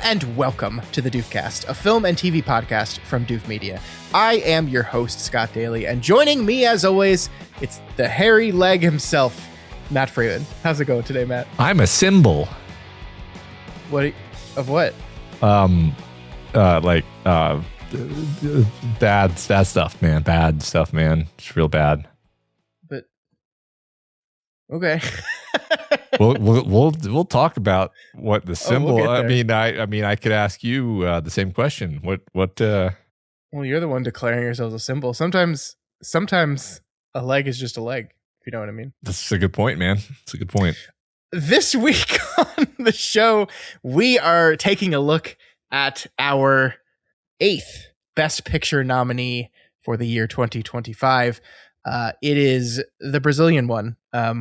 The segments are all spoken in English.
and welcome to the Doofcast, a film and TV podcast from Doof Media. I am your host, Scott Daly, and joining me, as always, it's the hairy leg himself, Matt Freeman. How's it going today, Matt? I'm a symbol. What? Of what? Bad stuff, man. Bad stuff, man. It's real bad. But okay. We'll talk about what the symbol. We'll I mean, I could ask you the same question. What? Well, you're the one declaring yourselves a symbol. Sometimes a leg is just a leg. If you know what I mean. That's a good point, man. It's a good point. This week on the show, we are taking a look at our 8th Best Picture nominee for the year 2025. It is the Brazilian one,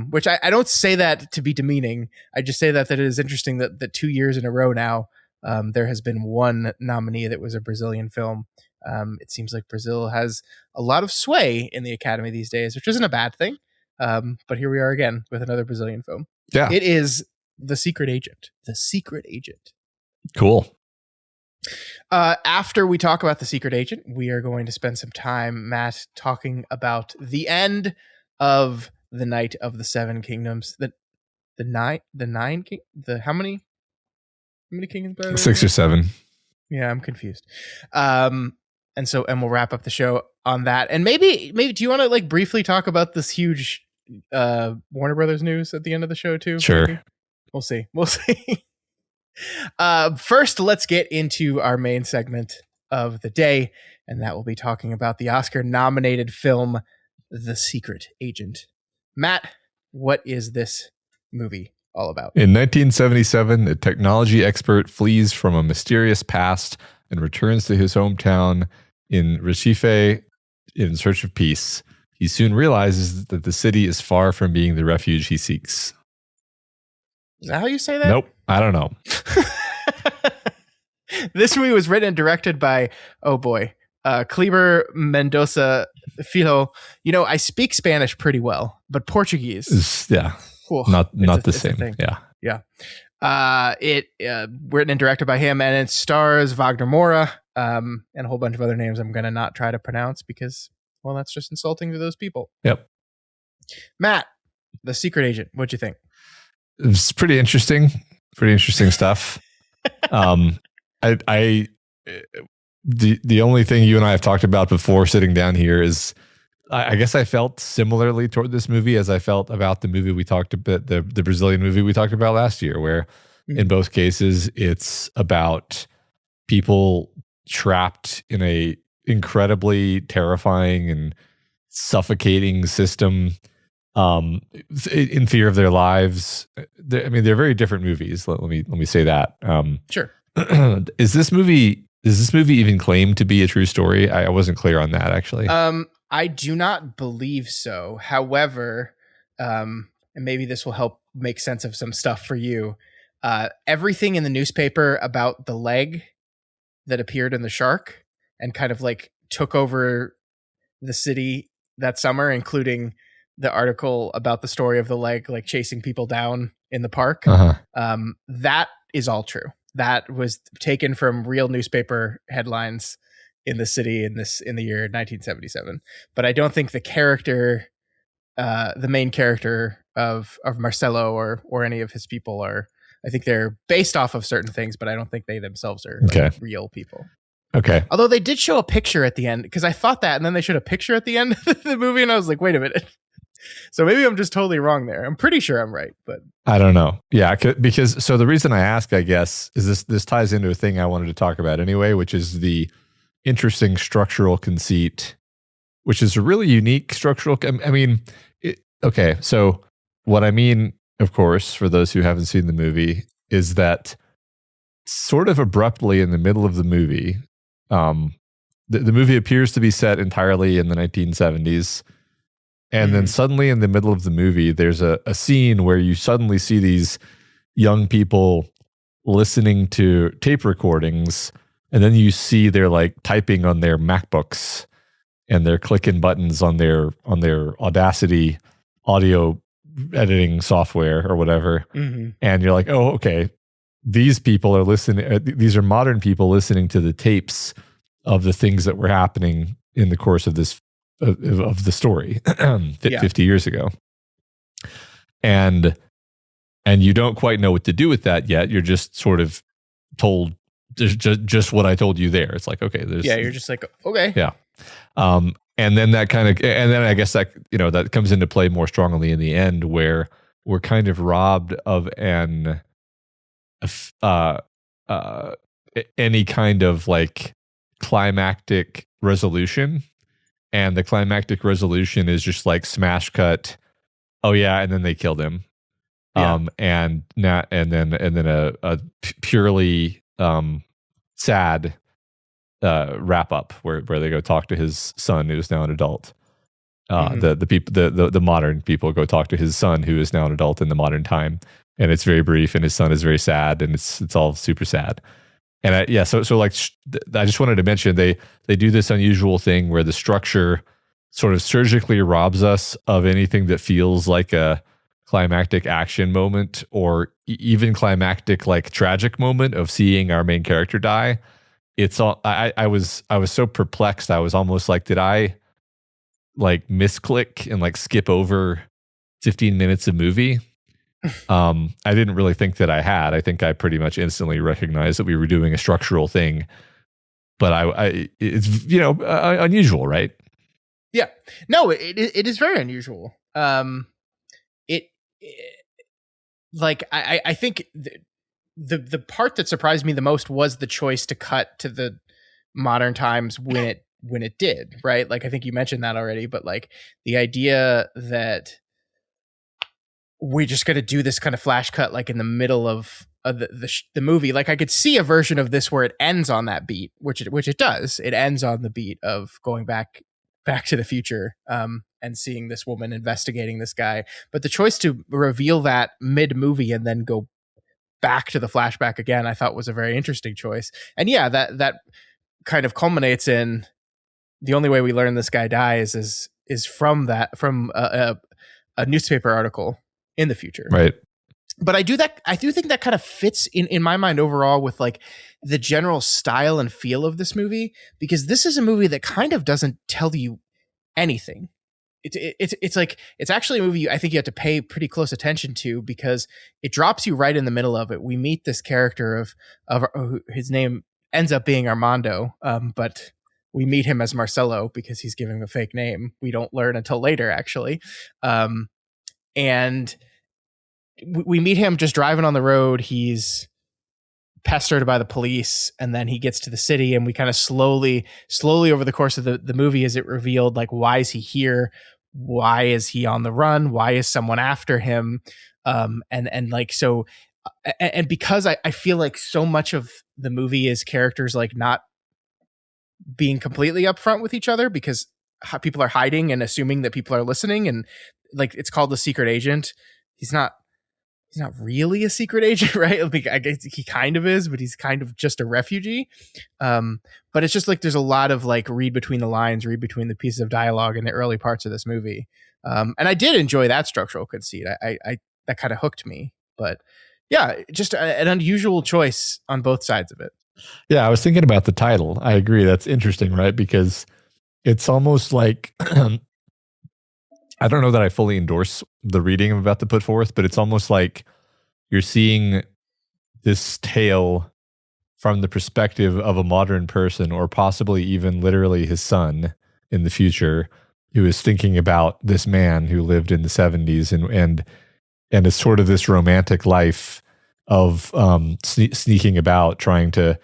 which I don't say that to be demeaning. I just say that it is interesting that 2 years in a row now, there has been one nominee that was a Brazilian film. It seems like Brazil has a lot of sway in the Academy these days, which isn't a bad thing. But here we are again with another Brazilian film. Yeah. It is The Secret Agent. The Secret Agent. Cool. After we talk about The Secret Agent, we are going to spend some time, Matt, talking about the end of the Night of the Seven Kingdoms. How many kingdoms? 6 or 7. Yeah, I'm confused. And we'll wrap up the show on that. And maybe do you want to briefly talk about this huge Warner Brothers news at the end of the show too? Sure. Maybe? We'll see. First, let's get into our main segment of the day, and that will be talking about the Oscar-nominated film, The Secret Agent. Matt, what is this movie all about? In 1977, a technology expert flees from a mysterious past and returns to his hometown in Recife in search of peace. He soon realizes that the city is far from being the refuge he seeks. Is that how you say that? Nope. I don't know. This movie was written and directed by, Kleber Mendoza Filho. You know, I speak Spanish pretty well, but Portuguese. Not the same. Yeah. It written and directed by him, and it stars Wagner Moura and a whole bunch of other names I'm going to not try to pronounce because, well, that's just insulting to those people. Yep. Matt, The Secret Agent, what'd you think? It's pretty interesting stuff. The only thing you and I have talked about before sitting down here is I guess I felt similarly toward this movie as I felt about the movie we talked about, the Brazilian movie we talked about last year, where in both cases it's about people trapped in a incredibly terrifying and suffocating system, in fear of their lives. They're very different movies. Let me say that. Sure. Does this movie even claim to be a true story? I wasn't clear on that, actually. I do not believe so. However, and maybe this will help make sense of some stuff for you. Everything in the newspaper about the leg that appeared in the shark and kind of took over the city that summer, including the article about the story of the leg, chasing people down in the park. That is all true. That was taken from real newspaper headlines in the city in the year 1977. But I don't think the character, the main character of Marcelo or any of his people are. I think they're based off of certain things, but I don't think they themselves are real people. Okay. Although they did show a picture at the end, because I thought that, and then they showed a picture at the end of the movie, and I was like, wait a minute. So maybe I'm just totally wrong there. I'm pretty sure I'm right, but I don't know. Yeah, because the reason I ask, I guess, is this ties into a thing I wanted to talk about anyway, which is the interesting structural conceit, which is a really unique structural. So what I mean, of course, for those who haven't seen the movie, is that sort of abruptly in the middle of the movie, the movie appears to be set entirely in the 1970s. And then suddenly in the middle of the movie, there's a scene where you suddenly see these young people listening to tape recordings. And then you see they're typing on their MacBooks and they're clicking buttons on their Audacity audio editing software or whatever. And you're like, oh, okay. these people are listening. These are modern people listening to the tapes of the things that were happening in the course of this of the story 50 years ago, and you don't quite know what to do with that yet. You're just sort of told just what I told you there. It's like, okay, you're just like, okay, yeah. And then that kind of, and then I guess that, that comes into play more strongly in the end, where we're kind of robbed of any kind of like climactic resolution. And the climactic resolution is just like smash cut. Oh yeah. And then they killed him. Yeah. And then a purely, sad, wrap up where they go talk to his son, who is now an adult. The people, the modern people go talk to his son, who is now an adult in the modern time, and it's very brief, and his son is very sad, and it's all super sad. And I just wanted to mention they do this unusual thing where the structure sort of surgically robs us of anything that feels like a climactic action moment, or even climactic like tragic moment of seeing our main character die. It's all I was so perplexed. I was almost like, did I like misclick and like skip over 15 minutes of movie? I didn't really think that I had. I think I pretty much instantly recognized that we were doing a structural thing, but it's unusual, right? Yeah, no, it is very unusual. I think the part that surprised me the most was the choice to cut to the modern times when it did, right? Like, I think you mentioned that already, but like the idea that we're just going to do this kind of flash cut, like in the middle of the movie. Like, I could see a version of this where it ends on that beat, which it does. It ends on the beat of going back to the future, and seeing this woman investigating this guy. But the choice to reveal that mid-movie and then go back to the flashback again, I thought was a very interesting choice. And yeah, that kind of culminates in the only way we learn this guy dies is from a newspaper article in the future. Right. But I do think that kind of fits in my mind overall with like the general style and feel of this movie, because this is a movie that kind of doesn't tell you anything. It's like, it's actually a movie I think you have to pay pretty close attention to, because it drops you right in the middle of it. We meet this character of his name ends up being Armando, but we meet him as Marcelo because he's giving a fake name. We don't learn until later, actually. And we meet him just driving on the road. He's pestered by the police, and then he gets to the city, and we kind of slowly over the course of the movie, is it revealed, like, why is he here? Why is he on the run? Why is someone after him? And like, so, and because I feel like so much of the movie is characters like not being completely upfront with each other, because people are hiding and assuming that people are listening, and like, it's called The Secret Agent. He's not really a secret agent, right? I guess he kind of is, but he's kind of just a refugee. But it's just like, there's a lot of like read between the lines, read between the pieces of dialogue in the early parts of this movie. And I did enjoy that structural conceit. I that kind of hooked me. But yeah, just an unusual choice on both sides of it. Yeah, I was thinking about the title. I agree. That's interesting, right? Because it's almost like I don't know that I fully endorse the reading I'm about to put forth, but it's almost like you're seeing this tale from the perspective of a modern person, or possibly even literally his son in the future, who is thinking about this man who lived in the 70s and it's sort of this romantic life of sneaking about, trying to,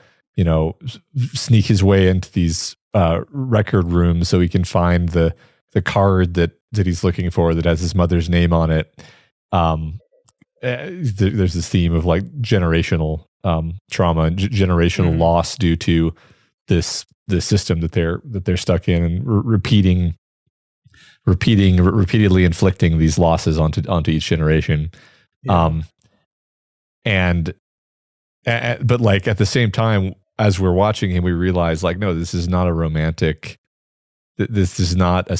sneak his way into these record rooms so he can find the card that he's looking for that has his mother's name on it. There's this theme of like generational trauma and generational loss due to the system that they're stuck in, and repeatedly inflicting these losses onto each generation. Yeah. But like at the same time, as we're watching him, we realize like, no, this is not a romantic. This is not a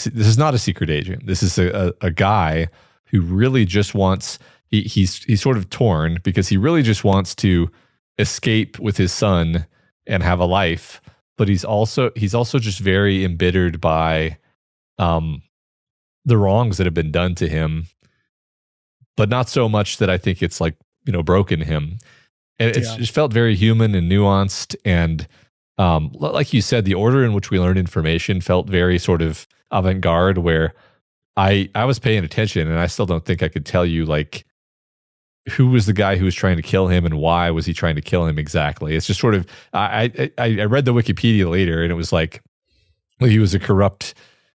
secret agent. This is a guy who really just wants. He's sort of torn, because he really just wants to escape with his son and have a life, but he's also just very embittered by the wrongs that have been done to him, but not so much that I think it's like, broken him. And it's just felt very human and nuanced. And like you said, the order in which we learned information felt very sort of avant-garde, where I was paying attention, and I still don't think I could tell you like who was the guy who was trying to kill him and why was he trying to kill him exactly. It's just sort of I read the Wikipedia later, and it was like, well, he was a corrupt.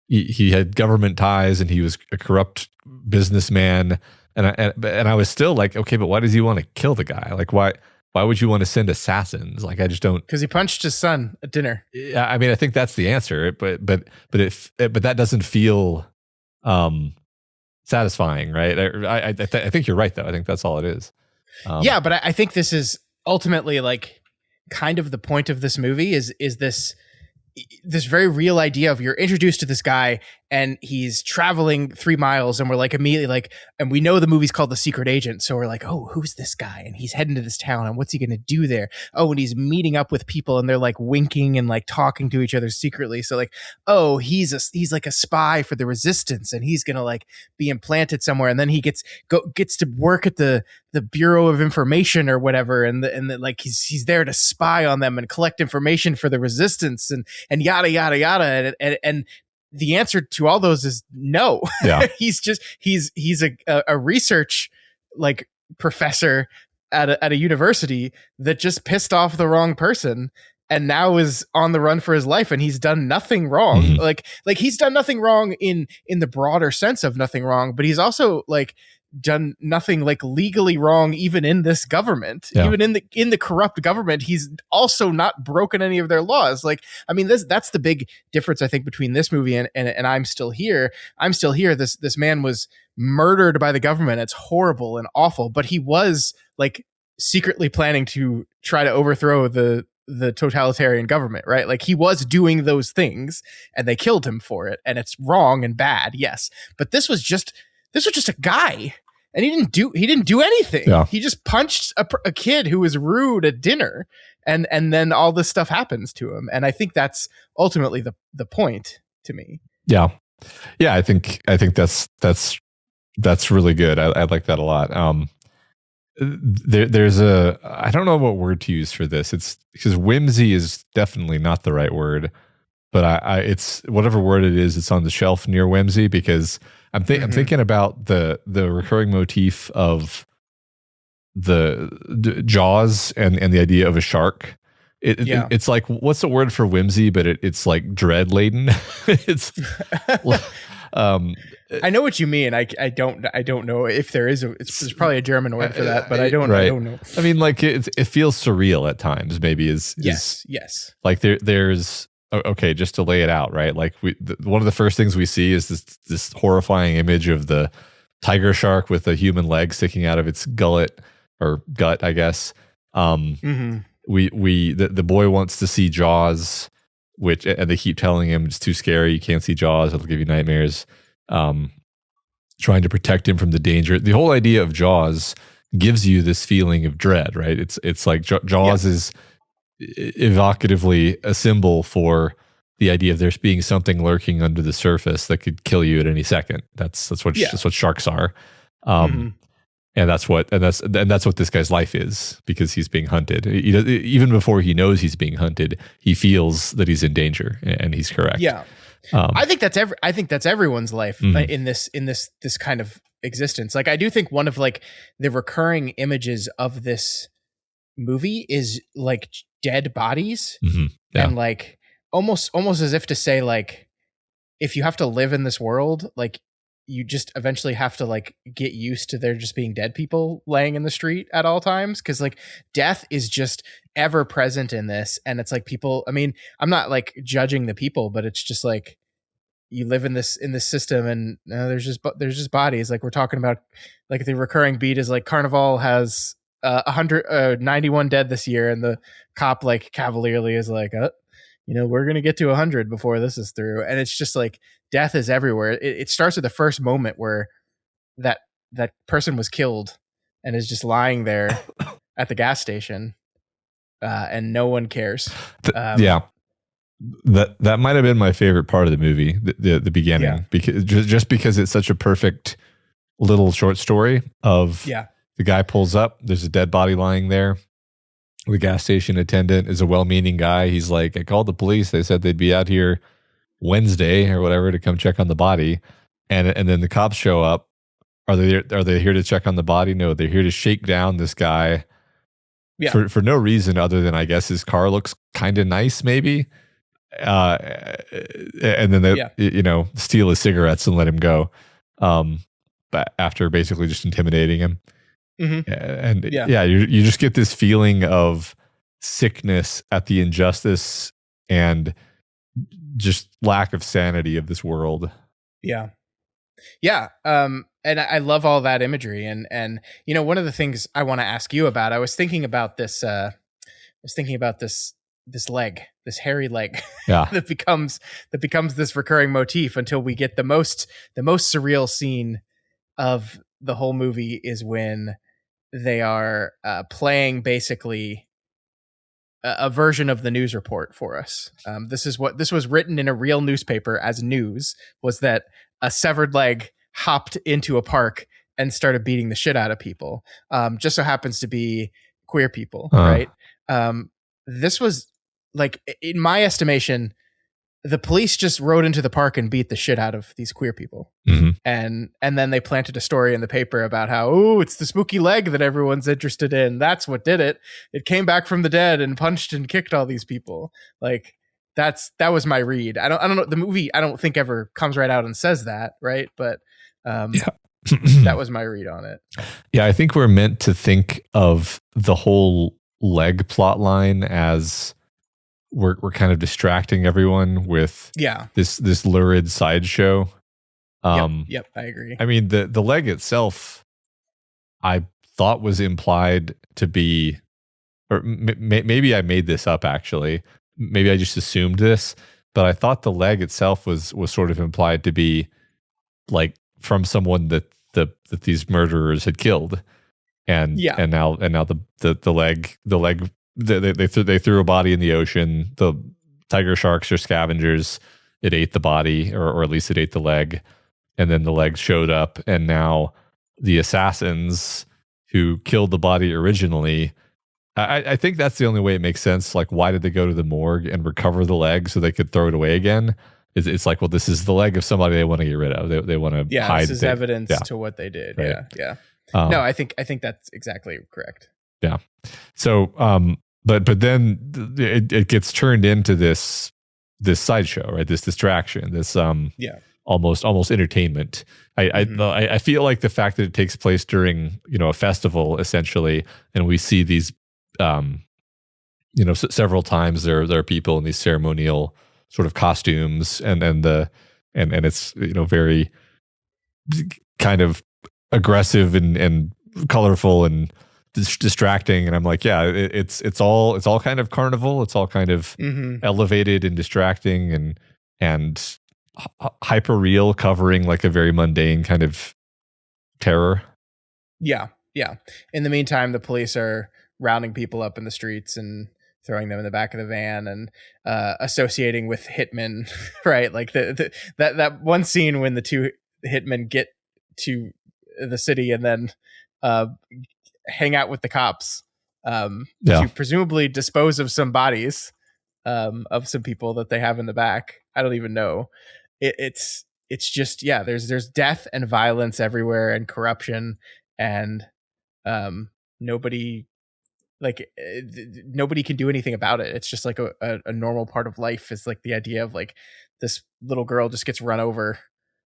He had government ties, and he was a corrupt businessman. And I was still like, okay, but why does he want to kill the guy? Like, why would you want to send assassins? Like, I just don't. Because he punched his son at dinner. Yeah, I mean, I think that's the answer, but that doesn't feel satisfying, right? I think you're right, though. I think that's all it is. Yeah, but I think this is ultimately like kind of the point of this movie is this very real idea of you're introduced to this guy and he's traveling 3 miles, and we're like immediately like, and we know the movie's called The Secret Agent. So we're like, oh, who's this guy? And he's heading to this town, and what's he going to do there? Oh, and he's meeting up with people, and they're like winking and like talking to each other secretly. So like, oh, he's like a spy for the resistance, and he's going to like be implanted somewhere. And then he gets to work at the Bureau of Information or whatever. And like, he's there to spy on them and collect information for the resistance and yada, yada, yada. And the answer to all those is no. Yeah. he's a research like professor at a university that just pissed off the wrong person and now is on the run for his life, and he's done nothing wrong. Mm-hmm. Like he's done nothing wrong in the broader sense of nothing wrong, but he's also like done nothing like legally wrong even in this government. Even in the corrupt government, he's also not broken any of their laws. Like, I mean, that's the big difference I think between this movie and I'm Still Here. I'm Still Here. This man was murdered by the government. It's horrible and awful, but he was like secretly planning to try to overthrow the totalitarian government, right? Like, he was doing those things and they killed him for it, and it's wrong and bad, yes. But this was just a guy, and he didn't do anything. Yeah. He just punched a kid who was rude at dinner, and then all this stuff happens to him. And I think that's ultimately the point to me. Yeah. I think that's really good. I like that a lot. There's I don't know what word to use for this. It's because whimsy is definitely not the right word, but it's whatever word it is. It's on the shelf near whimsy, because I'm thinking about the recurring motif of the Jaws and the idea of a shark. It's like, what's the word for whimsy? But it's like dread laden. It's I know what you mean. I don't know if there is there's probably a German word for that, but I don't know. I mean, like it feels surreal at times. Maybe is yes. Like there's. Okay, just to lay it out, right? Like one of the first things we see is this horrifying image of the tiger shark with a human leg sticking out of its gullet or gut, I guess. The boy wants to see Jaws, and they keep telling him it's too scary. You can't see Jaws; it'll give you nightmares. Trying to protect him from the danger. The whole idea of Jaws gives you this feeling of dread, right? It's like Jaws is evocatively a symbol for the idea of there's being something lurking under the surface that could kill you at any second. That's what sharks are, and that's what this guy's life is, because he's being hunted. Even before he knows he's being hunted, he feels that he's in danger, and he's correct. Yeah, I think that's everyone's life in this kind of existence. Like, I do think one of like the recurring images of this movie is like dead bodies, and like almost as if to say, like, if you have to live in this world, like, you just eventually have to like get used to there just being dead people laying in the street at all times, because like death is just ever present in this. And it's like, people, I mean, I'm not like judging the people, but it's just like, you live in this system, and there's just bodies. Like, we're talking about, like, the recurring beat is like Carnival has 91 dead this year, and the cop like cavalierly is like, we're gonna get to 100 before this is through. And it's just like, death is everywhere. It starts with the first moment where that person was killed and is just lying there at the gas station, and no one cares. Yeah, that might have been my favorite part of the movie, the beginning, because just because it's such a perfect little short story of the guy pulls up, there's a dead body lying there. The gas station attendant is a well-meaning guy. He's like, I called the police. They said they'd be out here Wednesday or whatever to come check on the body, and then the cops show up. Are they here to check on the body? No, they're here to shake down this guy for no reason other than, I guess, his car looks kind of nice, maybe. And then they steal his cigarettes and let him go. But after basically just intimidating him. Mm-hmm. And you just get this feeling of sickness at the injustice and just lack of sanity of this world. Yeah. And I love all that imagery. And one of the things I want to ask you about, I was thinking about this. This leg, this hairy leg, that becomes this recurring motif until we get the most surreal scene of the whole movie is when they are playing basically a version of the news report for us. This was written in a real newspaper as news, was that a severed leg hopped into a park and started beating the shit out of people. Just so happens to be queer people, right? This was, like, in my estimation, the police just rode into the park and beat the shit out of these queer people. Mm-hmm. And then they planted a story in the paper about how, it's the spooky leg that everyone's interested in. That's what did it. It came back from the dead and punched and kicked all these people. Like, that was my read. I don't know. The movie, I don't think ever comes right out and says that, right? But that was my read on it. Yeah, I think we're meant to think of the whole leg plot line as we're kind of distracting everyone with this lurid sideshow. Yep, I agree. I mean, the leg itself, I thought was implied to be, or maybe I made this up actually. Maybe I just assumed this, but I thought the leg itself was sort of implied to be like from someone that these murderers had killed, and now the leg they threw a body in the ocean. The tiger sharks are scavengers. It ate the body, or at least it ate the leg, and then the leg showed up, and now the assassins who killed the body originally. I think that's the only way it makes sense. Like, why did they go to the morgue and recover the leg so they could throw it away again? It's like, well, this is the leg of somebody they want to get rid of. They want to hide. This is evidence to what they did. Right. Yeah. No, I think that's exactly correct. Yeah. So, but then it gets turned into this sideshow, right? This distraction, this almost entertainment. I feel like the fact that it takes place during a festival essentially, and we see these several times there are people in these ceremonial sort of costumes, and it's very kind of aggressive and colorful and distracting, and I'm like, it's all kind of carnival. It's all kind of elevated and distracting and hyper real, covering like a very mundane kind of terror. Yeah. In the meantime, the police are rounding people up in the streets and throwing them in the back of the van and associating with hitmen, right? Like that one scene when the two hitmen get to the city and then hang out with the cops to presumably dispose of some bodies of some people that they have in the back. I don't even know. It's just there's death and violence everywhere and corruption, and nobody can do anything about it. It's just like a normal part of life. Is like the idea of like this little girl just gets run over,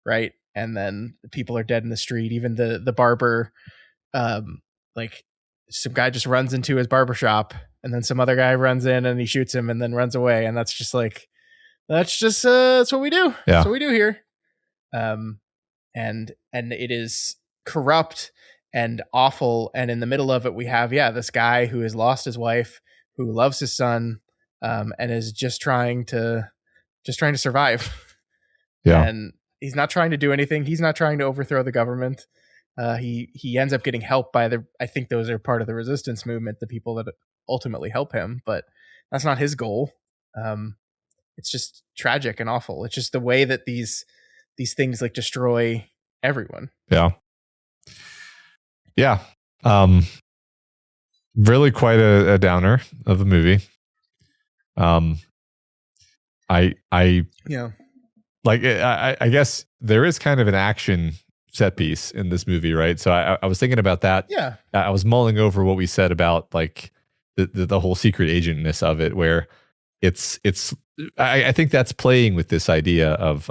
right? And then people are dead in the street. Even the barber, like some guy just runs into his barber shop, and then some other guy runs in and he shoots him and then runs away. And that's what we do. Yeah. That's what we do here. And it is corrupt and awful. And in the middle of it, we have, this guy who has lost his wife, who loves his son, and is just trying to survive. Yeah. And he's not trying to do anything. He's not trying to overthrow the government. He ends up getting help by I think those are part of the resistance movement, the people that ultimately help him, but that's not his goal. It's just tragic and awful. It's just the way that these things like destroy everyone. Yeah. Yeah. Really quite a downer of a movie. I Yeah. like, I guess there is kind of an action set piece in this movie, right? So I was thinking about that. Yeah. I was mulling over what we said about like the whole secret agentness of it, where it's I think that's playing with this idea of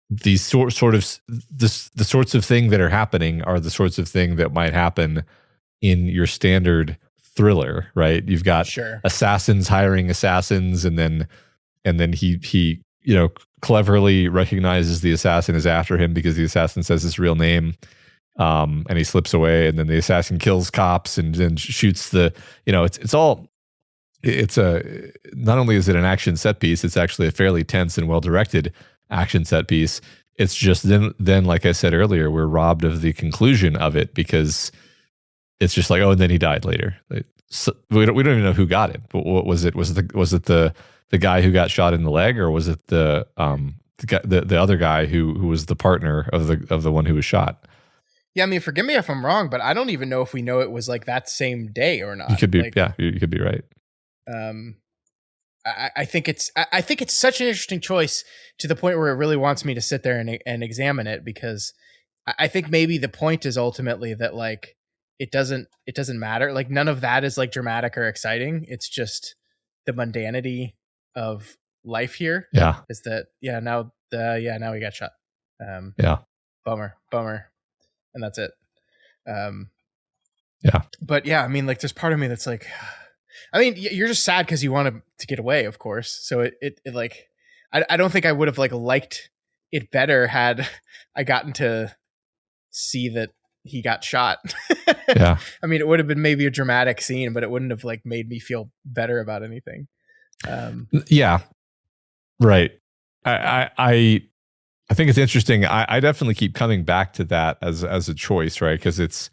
these sort of the sorts of thing that are happening are the sorts of thing that might happen in your standard thriller, right? You've got Sure. assassins hiring assassins, and then he cleverly recognizes the assassin is after him because the assassin says his real name, and he slips away, and then the assassin kills cops and then shoots the it's a not only is it an action set piece, it's actually a fairly tense and well directed action set piece. It's just then like I said earlier, we're robbed of the conclusion of it because it's just like, oh, and then he died later. So we don't even know who got it. But what was it? Was it the guy who got shot in the leg, or was it the other guy who was the partner of the one who was shot? Yeah, I mean, forgive me if I'm wrong, but I don't even know if we know it was like that same day or not. You could be, like, you could be right. I think it's such an interesting choice to the point where it really wants me to sit there and examine it, because I think maybe the point is ultimately that like it doesn't matter. Like none of that is like dramatic or exciting. It's just the mundanity of life here. Yeah. Is that now he got shot. Yeah. Bummer. And that's it. Yeah. But yeah, I mean, like there's part of me that's like, I mean, you're just sad because you want him to get away, of course. So it like, I don't think I would have like liked it better had I gotten to see that he got shot. Yeah. I mean, it would have been maybe a dramatic scene, but it wouldn't have like made me feel better about anything. Yeah. Right. I think it's interesting. I definitely keep coming back to that as a choice, right? Because it's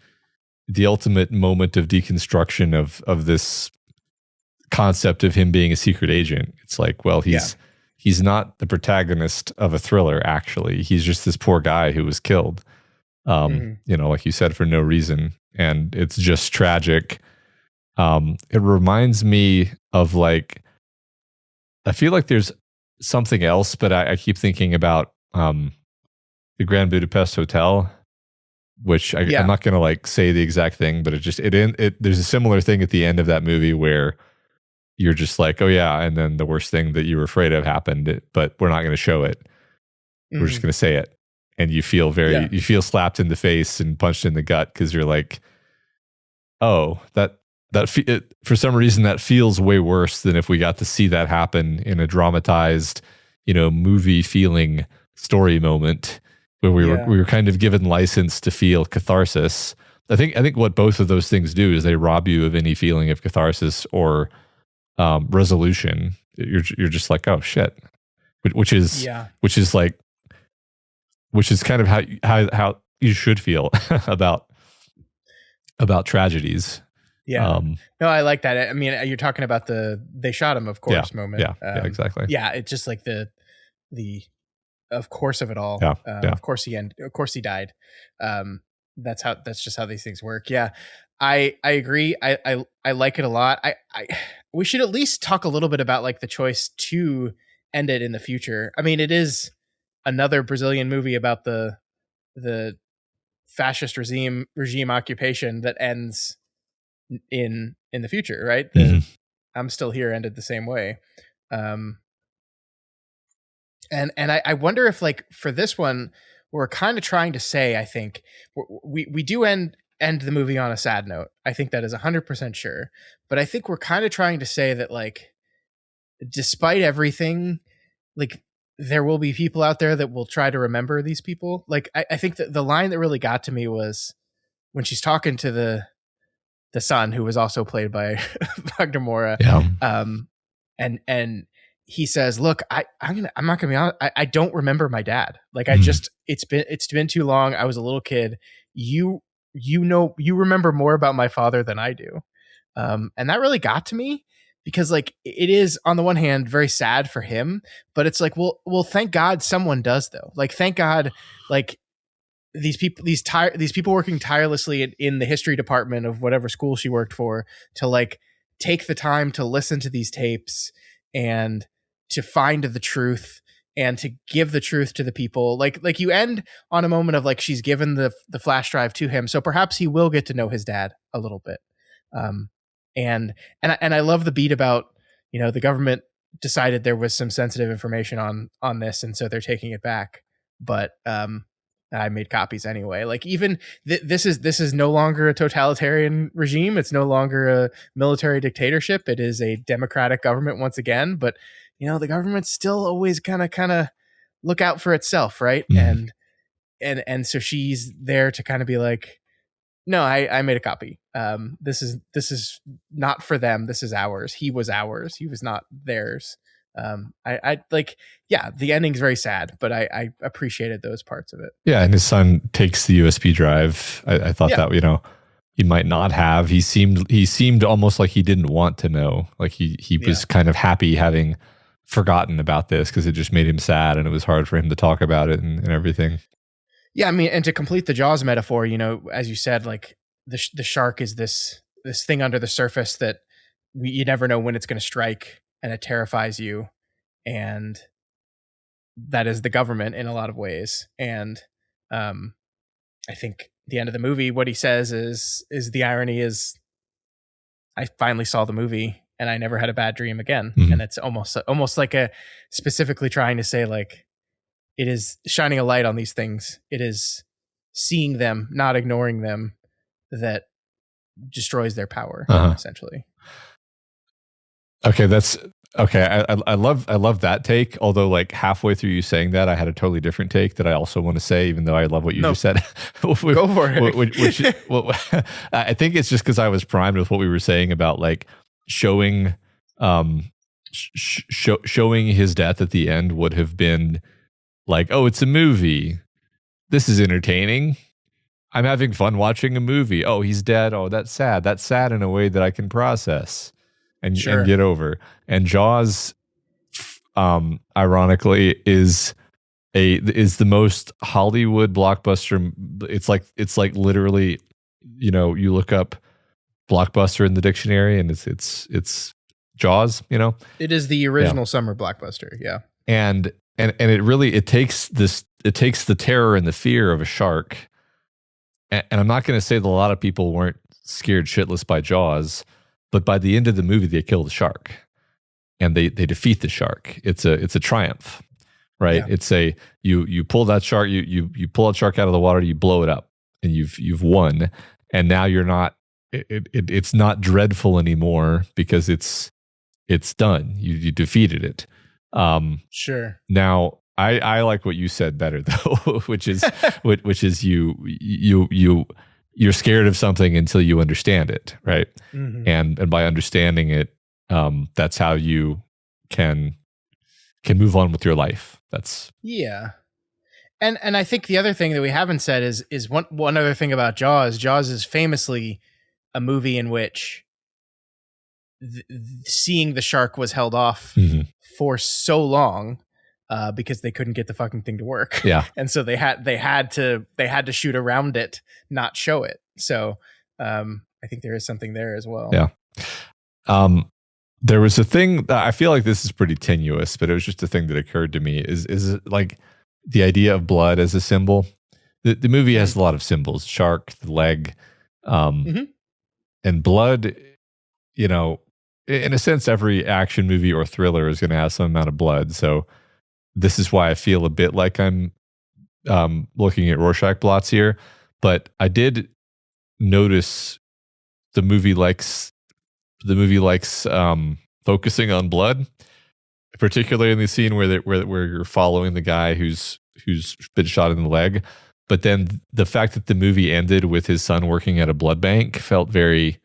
the ultimate moment of deconstruction of this concept of him being a secret agent. It's like, well, he's not the protagonist of a thriller, actually. He's just this poor guy who was killed, like you said, for no reason. And it's just tragic. It reminds me of like, I feel like there's something else, but I keep thinking about the Grand Budapest Hotel, which I'm not going to like say the exact thing, but there's a similar thing at the end of that movie where you're just like, oh yeah, and then the worst thing that you were afraid of happened, but we're not going to show it. We're just going to say it, and you feel you feel slapped in the face and punched in the gut because you're like, oh, for some reason that feels way worse than if we got to see that happen in a dramatized, movie feeling story moment where we were kind of given license to feel catharsis. I think what both of those things do is they rob you of any feeling of catharsis or resolution. You're just like, oh shit, which is kind of how you should feel about tragedies. Yeah. No, I like that. I mean, you're talking about they shot him, of course, moment. Yeah, exactly. Yeah, it's just like the of course of it all. Of course he died. That's just how these things work. Yeah. I agree. I like it a lot. We should at least talk a little bit about like the choice to end it in the future. I mean, it is another Brazilian movie about the fascist regime occupation that ends in the future, right? I'm Still Here ended the same way. And I wonder if like for this one, we're kind of trying to say, I think we do end the movie on a sad note. I think that is 100% sure. But I think we're kind of trying to say that like, despite everything, like there will be people out there that will try to remember these people. Like I think that the line that really got to me was when she's talking to the son, who was also played by Wagner Moura. Yeah. And he says, look, I'm not gonna be honest. I don't remember my dad. Like it's been too long. I was a little kid. You remember more about my father than I do. And that really got to me because like it is on the one hand very sad for him, but it's like, well, thank God someone does though. Like, thank God, like these people working tirelessly in the history department of whatever school she worked for to like take the time to listen to these tapes and to find the truth and to give the truth to the people. Like you end on a moment of like she's given the flash drive to him, so perhaps he will get to know his dad a little bit. And I love the beat about, you know, the government decided there was some sensitive information on this, and so they're taking it back. But I made copies anyway. Like even this is no longer a totalitarian regime. It's no longer a military dictatorship. It is a democratic government once again. But you know, the government's still always kind of look out for itself, right? Mhm. And so she's there to kind of be like, no, I made a copy. This is not for them. This is ours. He was ours. He was not theirs. I like, yeah, the ending's very sad, but I appreciated those parts of it. Yeah, and his son takes the USB drive. I thought Yeah. that, you know, he might not have. He seemed almost like he didn't want to know. Like he was kind of happy having forgotten about this because it just made him sad and it was hard for him to talk about it and everything. Yeah, I mean, and to complete the Jaws metaphor, you know, as you said, like the shark is this thing under the surface that you never know when it's going to strike, and it terrifies you, and that is the government in a lot of ways. And I think the end of the movie, what he says is the irony is, I finally saw the movie and I never had a bad dream again. Mhm. And it's almost like a specifically trying to say like, it is shining a light on these things. It is seeing them, not ignoring them, that destroys their power, essentially. Okay, that's okay. I love that take. Although, like halfway through you saying that, I had a totally different take that I also want to say, even though I love what you just said. Go for it. I think it's just because I was primed with what we were saying about like showing, showing his death at the end would have been like, oh, it's a movie. This is entertaining. I'm having fun watching a movie. Oh, he's dead. Oh, that's sad. That's sad in a way that I can process and get over. And Jaws, ironically, is the most Hollywood blockbuster. It's like literally, you know, you look up blockbuster in the dictionary and it's Jaws. You know, it is the original summer blockbuster. Yeah, and it really it takes the terror and the fear of a shark. And I'm not going to say that a lot of people weren't scared shitless by Jaws, but by the end of the movie, they kill the shark and they defeat the shark. It's a triumph, right? Yeah. It's you pull that shark, you pull that shark out of the water, you blow it up, and you've won. And now you're not. It's not dreadful anymore because it's done. You defeated it. Sure. Now. I like what you said better though, which is you're scared of something until you understand it, right? Mm-hmm. And by understanding it, that's how you can move on with your life. That's And I think the other thing that we haven't said is one other thing about Jaws. Jaws is famously a movie in which seeing the shark was held off for so long. Because they couldn't get the fucking thing to work. Yeah. And so they had to shoot around it, not show it. So I think there is something there as well. Yeah. There was a thing that I feel like this is pretty tenuous, but it was just a thing that occurred to me is like the idea of blood as a symbol. The movie has a lot of symbols, shark, the leg, and blood, you know, in a sense, every action movie or thriller is going to have some amount of blood. So this is why I feel a bit like I'm looking at Rorschach blots here. But I did notice the movie likes focusing on blood, particularly in the scene where you're following the guy who's been shot in the leg. But then the fact that the movie ended with his son working at a blood bank felt very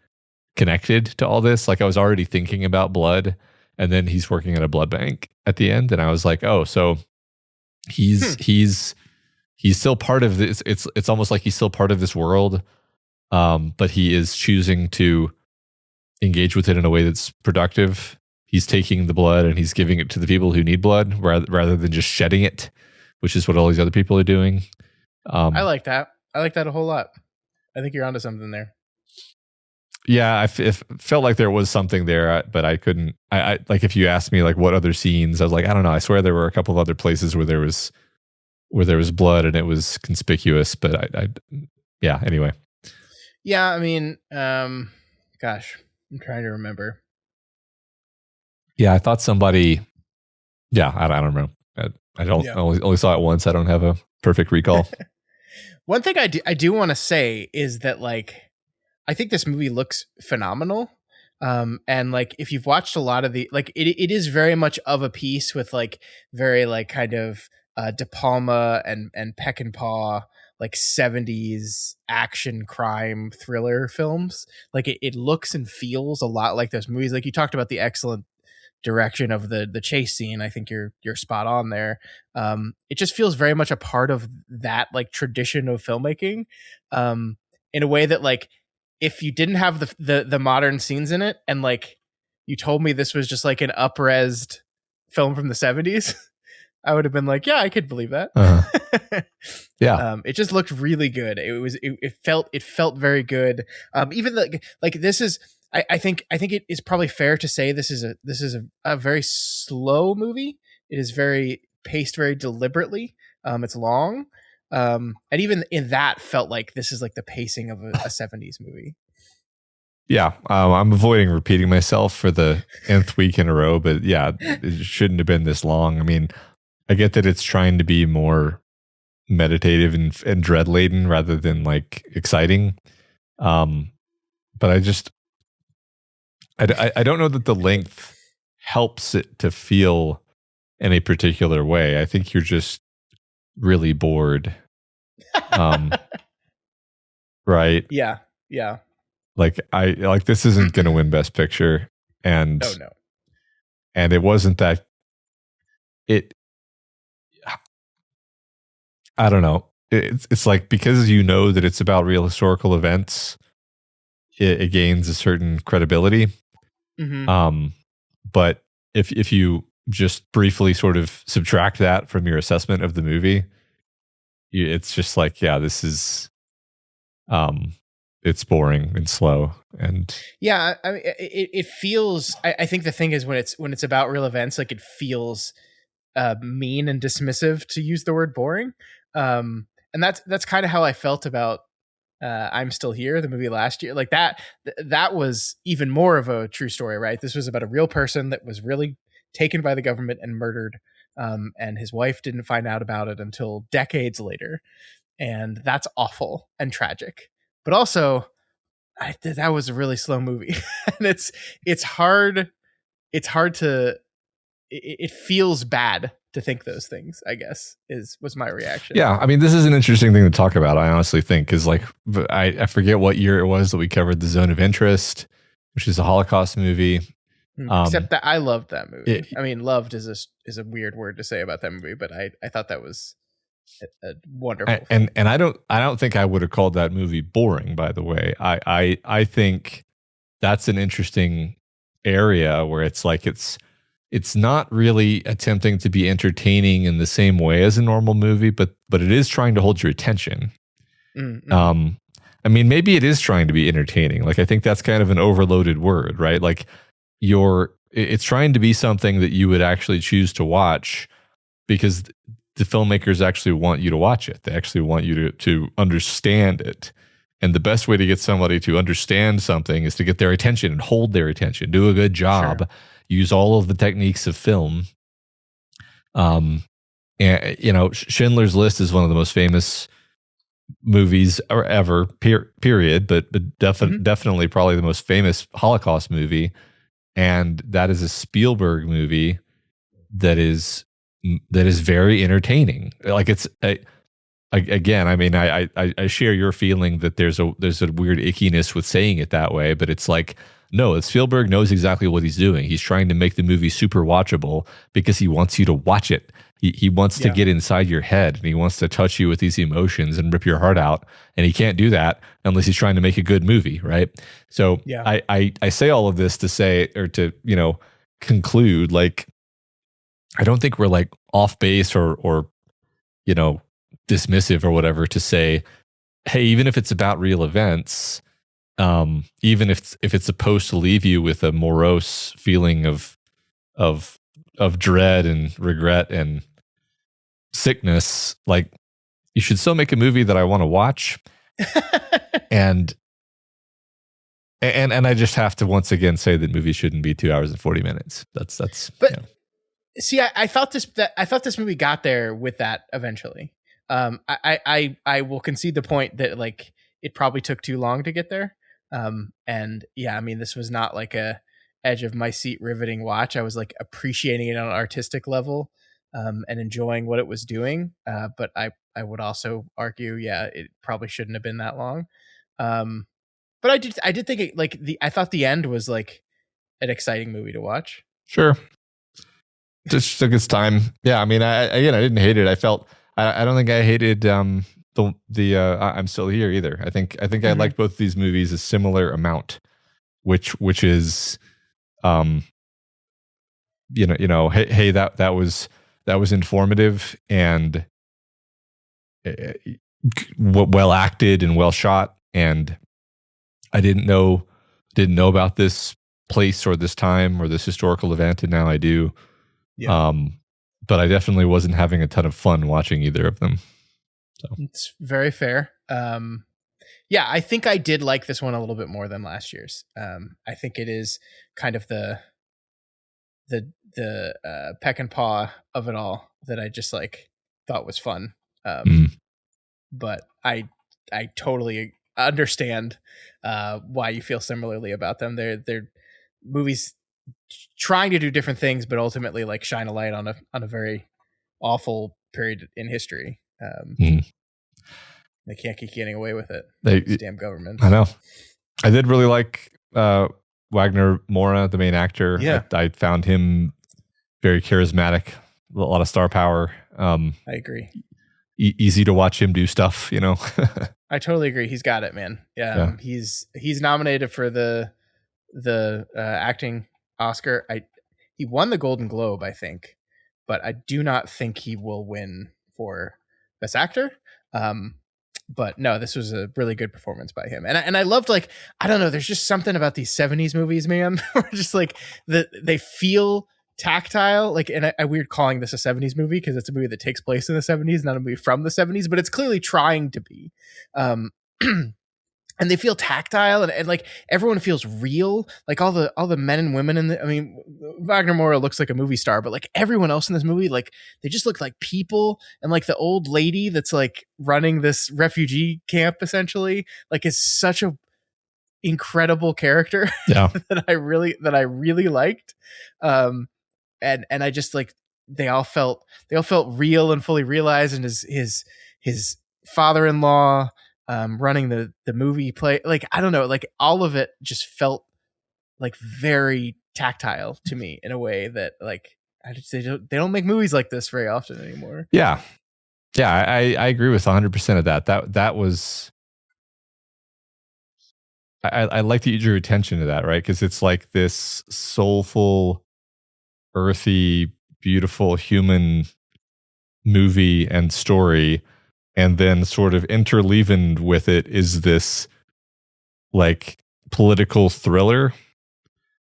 connected to all this. Like I was already thinking about blood. And then he's working at a blood bank at the end, and I was like, "Oh, so he's still part of this. It's almost like he's still part of this world, but he is choosing to engage with it in a way that's productive. He's taking the blood and he's giving it to the people who need blood rather than just shedding it, which is what all these other people are doing. I like that. I like that a whole lot. I think you're onto something there. Yeah, it felt like there was something there, but I couldn't. I like, if you asked me like what other scenes, I was like, I don't know. I swear there were a couple of other places where there was blood and it was conspicuous, but yeah. Anyway. Yeah, I mean, gosh, I'm trying to remember. Yeah, I thought somebody. Yeah, I don't know. I don't only saw it once. I don't have a perfect recall. One thing I do want to say is that, like, I think this movie looks phenomenal. And like, if you've watched a lot of it is very much of a piece with like very like kind of De Palma and Peckinpah, like 70s action crime thriller films. Like it looks and feels a lot like those movies. Like you talked about the excellent direction of the chase scene. I think you're spot on there. It just feels very much a part of that like tradition of filmmaking, in a way that, like, if you didn't have the modern scenes in it and like you told me this was just like an up-resed film from the 70s, I would have been like, yeah, I could believe that. Yeah. It just looked really good. It felt very good. Even like this is, I think it is probably fair to say this is a very slow movie. It is very paced very deliberately. It's long. And even in that felt like this is like the pacing of a 70s movie. Yeah. I'm avoiding repeating myself for the nth week in a row, but yeah, it shouldn't have been this long. I mean, I get that it's trying to be more meditative and dread laden rather than like exciting. But I don't know that the length helps it to feel in a particular way. I think you're just really bored. Right. Yeah. Like this isn't going to win Best Picture, and no. And it wasn't that I don't know. It's like, because you know that it's about real historical events, it gains a certain credibility. Mm-hmm. But if you just briefly sort of subtract that from your assessment of the movie, it's just like, yeah, this is, it's boring and slow. And yeah, I mean, it feels. I think the thing is when it's about real events, like it feels mean and dismissive, to use the word boring. And that's kind of how I felt about I'm Still Here, the movie last year. Like that was even more of a true story, right? This was about a real person that was really taken by the government and murdered. And his wife didn't find out about it until decades later. And that's awful and tragic. But also, that was a really slow movie. And it's hard to, it feels bad to think those things, I guess, was my reaction. Yeah, I mean, this is an interesting thing to talk about, I honestly think, because like I forget what year it was that we covered The Zone of Interest, which is a Holocaust movie. Except that I loved that movie. I mean, loved is a weird word to say about that movie, but I thought that was a wonderful film. And I don't think I would have called that movie boring, by the way. I think that's an interesting area where it's like it's not really attempting to be entertaining in the same way as a normal movie, but it is trying to hold your attention. Mm-hmm. I mean, maybe it is trying to be entertaining. Like, I think that's kind of an overloaded word, right? Like, it's trying to be something that you would actually choose to watch because the filmmakers actually want you to watch it. They actually want you to understand it. And the best way to get somebody to understand something is to get their attention and hold their attention, do a good job. Sure. Use all of the techniques of film. And Schindler's List is one of the most famous movies ever, period. But definitely probably the most famous Holocaust movie, and that is a Spielberg movie that is very entertaining. Like again, I mean, I share your feeling that there's a weird ickiness with saying it that way, but it's like, no, Spielberg knows exactly what he's doing. He's trying to make the movie super watchable because he wants you to watch it. He wants to Yeah. get inside your head, and he wants to touch you with these emotions and rip your heart out. And he can't do that unless he's trying to make a good movie, right? So Yeah. I say all of this to say, or to, conclude, like, I don't think we're like off base or dismissive or whatever to say, hey, even if it's about real events, even if it's supposed to leave you with a morose feeling of dread and regret and sickness, like, you should still make a movie that I want to watch. and I just have to once again say that movies shouldn't be 2 hours and 40 minutes. That's But see, I thought this movie got there with that eventually. I will concede the point that like it probably took too long to get there. And yeah, I mean, this was not like a edge of my seat riveting watch. I was like appreciating it on an artistic level, and enjoying what it was doing. But I would also argue, yeah, it probably shouldn't have been that long. But I did think it, like I thought the end was like an exciting movie to watch. sure. Just took its time. Yeah, I mean, I didn't hate it. I don't think I hated the I'm Still Here either. I think I liked both of these movies a similar amount, which is hey, that was informative and well acted and well shot, and I didn't know about this place or this time or this historical event, and now I do. Yeah. But I definitely wasn't having a ton of fun watching either of them. So It's very fair. Yeah, I think I did like this one a little bit more than last year's. I think it is kind of the peck and paw of it all that I just like thought was fun. But I totally understand why you feel similarly about them. They're movies trying to do different things, but ultimately like shine a light on a very awful period in history. They can't keep getting away with it. These damn governments. I know. I did really like Wagner Moura, the main actor. Yeah. I found him very charismatic, a lot of star power. I agree. Easy to watch him do stuff, I totally agree. He's got it, man. Yeah. He's nominated for the acting Oscar. He won the Golden Globe, I think, but I do not think he will win for Best Actor. But no, this was a really good performance by him, and I loved, like, I don't know, there's just something about these 70s movies, man, where just like they feel tactile, like, and I weird calling this a 70s movie because it's a movie that takes place in the 70s, not a movie from the 70s, but it's clearly trying to be. And they feel tactile, and like everyone feels real, like all the men and women in I mean, Wagner Moura looks like a movie star, but like everyone else in this movie, like they just look like people. And like the old lady that's like running this refugee camp essentially, like, is such a incredible character. Yeah. that I really liked. And I just like they all felt real and fully realized, and his father-in-law running the movie play, like, I don't know, like all of it just felt like very tactile to me in a way that, like, they don't make movies like this very often anymore. Yeah. I agree with 100% of that. That was, I like that you drew attention to that, right? Because it's like this soulful, earthy, beautiful human movie and story, and then sort of interleavened with it is this like political thriller.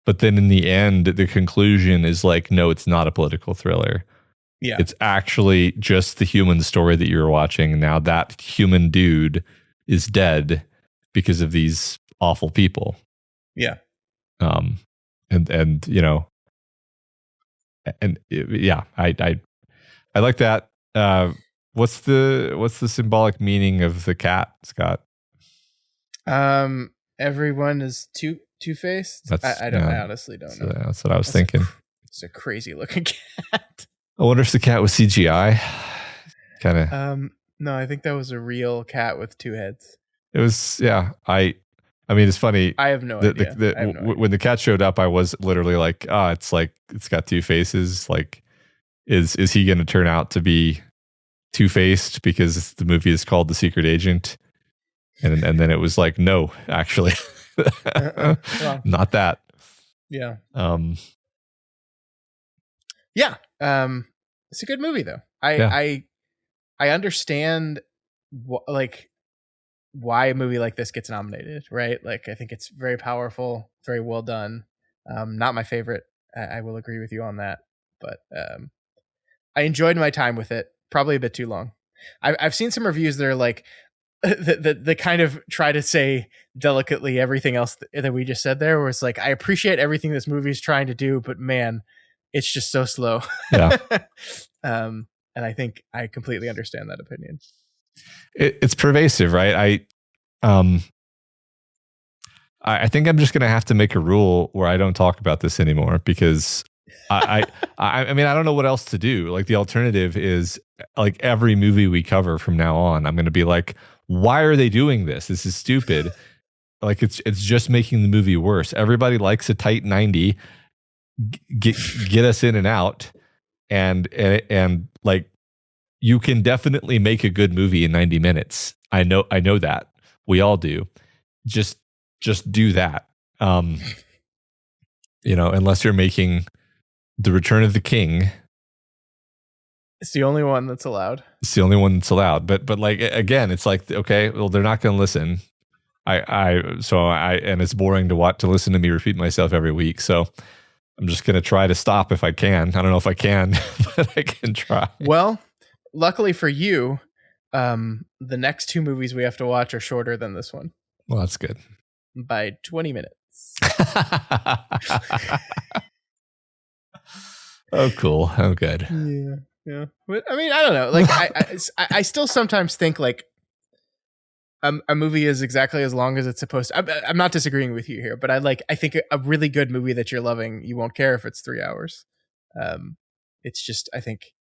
But then in the end, the conclusion is like, no, it's not a political thriller. Yeah. It's actually just the human story that you're watching. Now that human dude is dead because of these awful people. Yeah. And yeah, I like that. What's the symbolic meaning of the cat, Scott? Everyone is two-faced. I honestly don't know. That's what I was thinking. It's a crazy looking cat. I wonder if the cat was CGI. Kind of. No, I think that was a real cat with two heads. It was, yeah. I mean, it's funny. I have no idea. When the cat showed up, I was literally like, it's got two faces. Like, is he going to turn out to be two-faced because the movie is called The Secret Agent? And then it was like, no, actually, well, not that. Yeah. It's a good movie though. I understand why a movie like this gets nominated, right? Like, I think it's very powerful, very well done. Not my favorite. I will agree with you on that, but I enjoyed my time with it. Probably a bit too long. I've seen some reviews that are like, that kind of try to say delicately everything else that we just said there, where it's like, I appreciate everything this movie is trying to do, but man, it's just so slow. Yeah. And I think I completely understand that opinion. It's pervasive, right? I think I'm just going to have to make a rule where I don't talk about this anymore, because I mean, I don't know what else to do. Like, the alternative is, like, every movie we cover from now on, I'm going to be like, why are they doing this? This is stupid. Like, it's just making the movie worse. Everybody likes a tight 90. Get us in and out. And like, you can definitely make a good movie in 90 minutes. I know that. We all do. Just do that. Unless you're making The Return of the King. It's the only one that's allowed. It's the only one that's allowed. But like, again, it's like, okay, well, they're not going to listen. And it's boring to listen to me repeat myself every week. So I'm just going to try to stop if I can. I don't know if I can, but I can try. Well, luckily for you, the next two movies we have to watch are shorter than this one. Well, that's good. By 20 minutes. Oh, cool. Oh, good. Yeah. But, I mean, I don't know. Like, I still sometimes think like a movie is exactly as long as it's supposed to. I'm not disagreeing with you here, but I think a really good movie that you're loving, you won't care if it's 3 hours. It's just, I think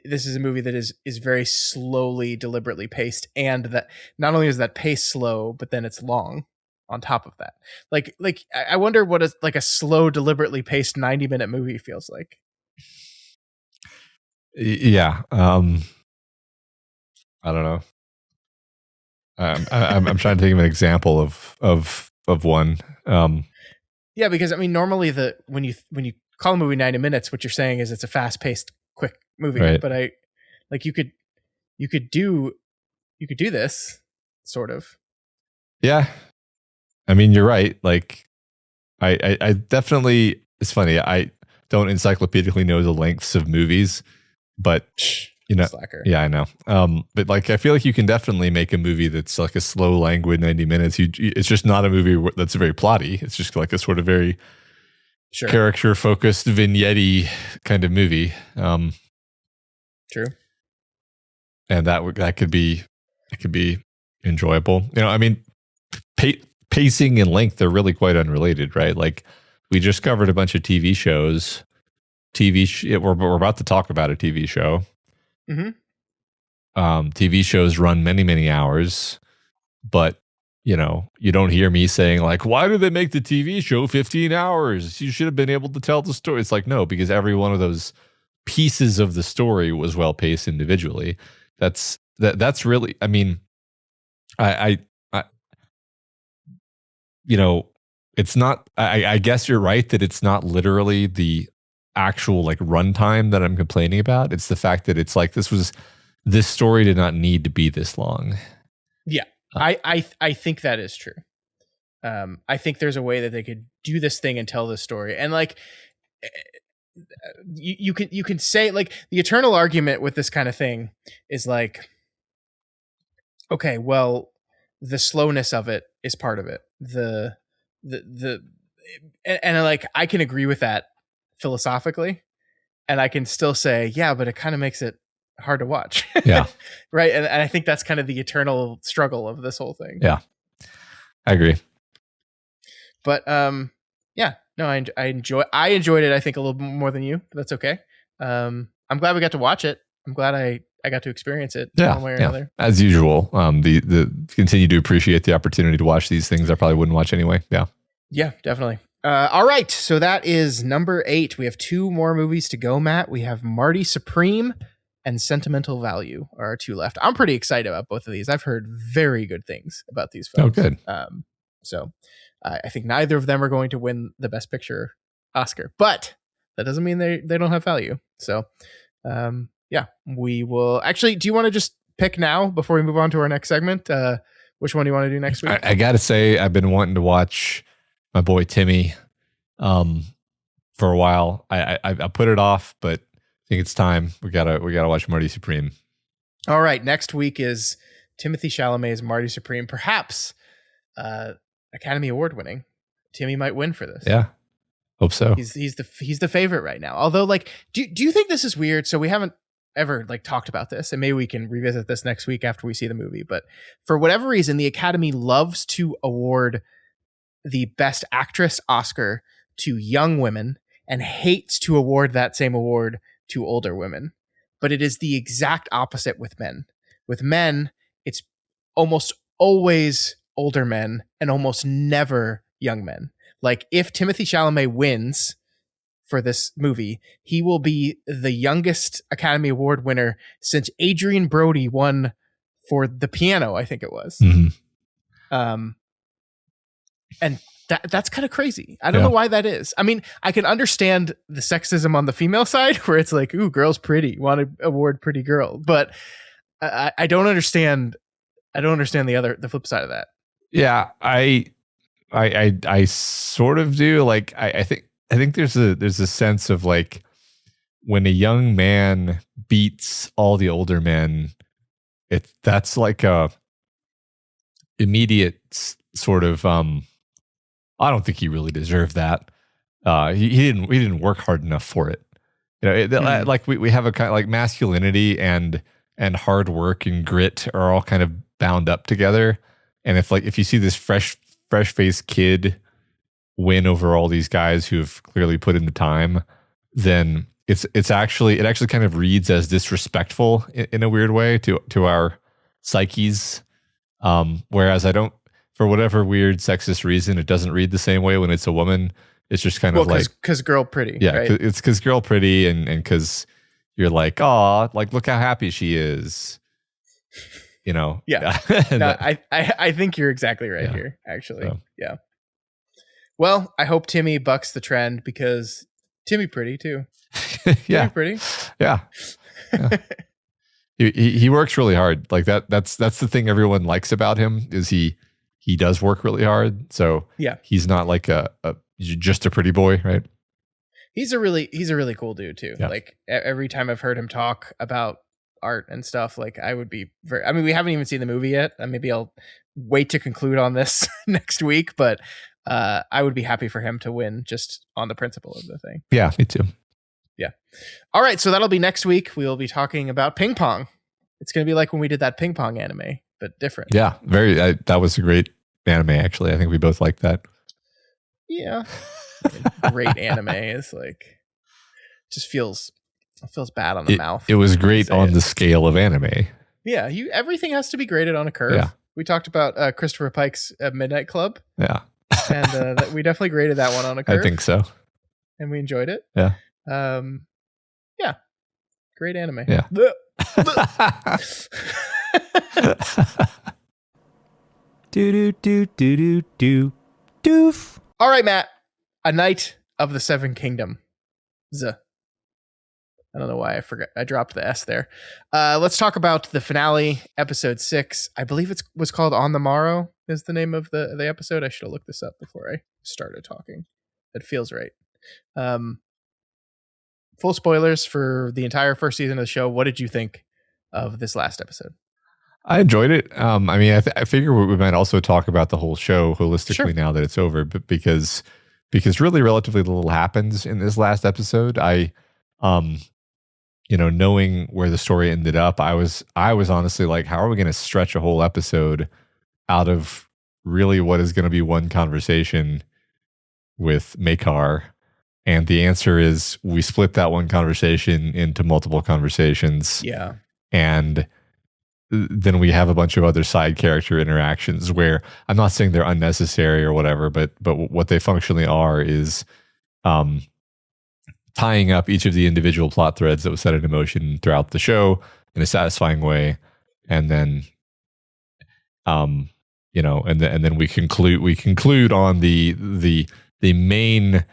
this is a movie that is very slowly, deliberately paced, and that not only is that pace slow, but then it's long on top of that. Like I wonder what a slow, deliberately paced 90-minute movie feels like. Yeah. I don't know. I'm trying to think of an example of one. Yeah, because I mean, normally when you call a movie 90 minutes, what you're saying is it's a fast paced, quick movie. Right. But you could do this sort of. Yeah. I mean, you're right. Like, I definitely, it's funny. I don't encyclopedically know the lengths of movies, but Slacker. Yeah, I know. But like, I feel like you can definitely make a movie that's like a slow, languid 90 minutes. It's just not a movie that's very plotty. It's just like a sort of very character focused, vignette-y kind of movie. True. And that could be enjoyable. I mean, pacing and length are really quite unrelated, right? Like, we just covered a bunch of TV shows. We're about to talk about a TV show. Mm-hmm. TV shows run many, many hours, but you don't hear me saying like, why did they make the TV show 15 hours? You should have been able to tell the story. It's like, no, because every one of those pieces of the story was well paced individually. That's really, I mean, I it's not, I guess you're right that it's not literally the actual like runtime that I'm complaining about. It's the fact that it's like, this story did not need to be this long. Yeah. I think that is true. I think there's a way that they could do this thing and tell this story. And like, you can say, like, the eternal argument with this kind of thing is like, okay, well, the slowness of it is part of it. And like, I can agree with that philosophically, and I can still say, yeah, but it kind of makes it hard to watch. Yeah. Right. And I think that's kind of the eternal struggle of this whole thing. Yeah, I agree. But yeah, no, I enjoyed it, I think, a little bit more than you, but that's okay. I'm glad we got to watch it. I'm glad I got to experience it one way or another. As usual, the continue to appreciate the opportunity to watch these things I probably wouldn't watch anyway. Yeah. Yeah, definitely. All right, so that is number 8. We have 2 more movies to go, Matt. We have Marty Supreme and Sentimental Value are our 2 left. I'm pretty excited about both of these. I've heard very good things about these films. Oh, good. So I think neither of them are going to win the Best Picture Oscar, but that doesn't mean they don't have value. So yeah, we will actually. Do you want to just pick now before we move on to our next segment? Which one do you want to do next week? I got to say, I've been wanting to watch my boy Timmy for a while. I put it off, but I think it's time. We gotta watch Marty Supreme. All right, next week is Timothée Chalamet's Marty Supreme, perhaps Academy Award winning. Timmy might win for this. Yeah, hope so. He's the favorite right now. Although, like, do you think this is weird? So we haven't ever like talked about this, and maybe we can revisit this next week after we see the movie. But for whatever reason, the Academy loves to award the Best Actress Oscar to young women and hates to award that same award to older women. But it is the exact opposite with men. With men, it's almost always older men and almost never young men. Like, if Timothée Chalamet wins for this movie, he will be the youngest Academy Award winner since Adrian Brody won for The Piano, I think it was. Mm-hmm. And that's kind of crazy. I don't know why that is. I mean, I can understand the sexism on the female side where it's like, ooh, girl's pretty, want to award pretty girl. But I don't understand. I don't understand the flip side of that. Yeah, I sort of do. Like, I think there's a sense of like when a young man beats all the older men, that's like a immediate sort of I don't think he really deserved that. He didn't work hard enough for it. You know, like we have a kind of like masculinity and hard work and grit are all kind of bound up together. And if you see this fresh faced kid win over all these guys who have clearly put in the time, then it actually kind of reads as disrespectful in a weird way to our psyches. Whereas I don't, for whatever weird sexist reason, it doesn't read the same way when it's a woman. It's just kind of like, because girl pretty. Yeah, right? It's because girl pretty, and because you're like, oh, like look how happy she is. You know. Yeah. No, I think you're exactly right here. Actually, yeah. Well, I hope Timmy bucks the trend because Timmy pretty too. Yeah, Timmy pretty. Yeah. He works really hard. Like that's the thing everyone likes about him is he does work really hard. So yeah, he's not like just a pretty boy, right? He's a really cool dude too. Yeah. Like every time I've heard him talk about art and stuff, like I would be very, I mean, we haven't even seen the movie yet. Maybe I'll wait to conclude on this next week, but I would be happy for him to win just on the principle of the thing. Yeah, me too. Yeah. All right. So that'll be next week. We'll be talking about ping pong. It's going to be like when we did that ping pong anime, but different. Yeah. That was a great anime, actually. I think we both liked that. Yeah. Great anime is like, just feels bad on the mouth. It was great on the scale of anime. Yeah. Everything has to be graded on a curve. Yeah. We talked about Christopher Pike's Midnight Club. Yeah. And we definitely graded that one on a curve. I think so. And we enjoyed it. Yeah. Yeah. Great anime. Yeah. Doof. All right, Matt. A Knight of the Seven Kingdoms. I don't know why I forgot. I dropped the S there. Let's talk about the finale, episode 6. I believe it was called On the Morrow is the name of the episode. I should have looked this up before I started talking. It feels right. Full spoilers for the entire first season of the show. What did you think of this last episode? I enjoyed it. I mean, I figure we might also talk about the whole show holistically now that it's over, but because really relatively little happens in this last episode. Knowing where the story ended up, I was honestly like, how are we going to stretch a whole episode out of really what is going to be one conversation with Makar? And the answer is we split that one conversation into multiple conversations. Yeah. And then we have a bunch of other side character interactions where I'm not saying they're unnecessary or whatever, but what they functionally are is tying up each of the individual plot threads that was set into motion throughout the show in a satisfying way, and then and then we conclude on the main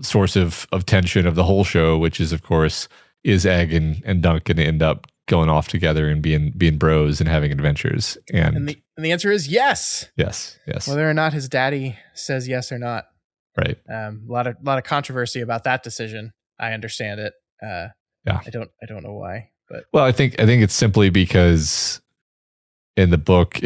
source of tension of the whole show, which is, of course, is Egg and Dunk going to end up going off together and being bros and having adventures? And the answer is yes. Yes. Whether or not his daddy says yes or not. Right. A lot of controversy about that decision. I understand it. Yeah. I don't know why, but I think it's simply because in the book,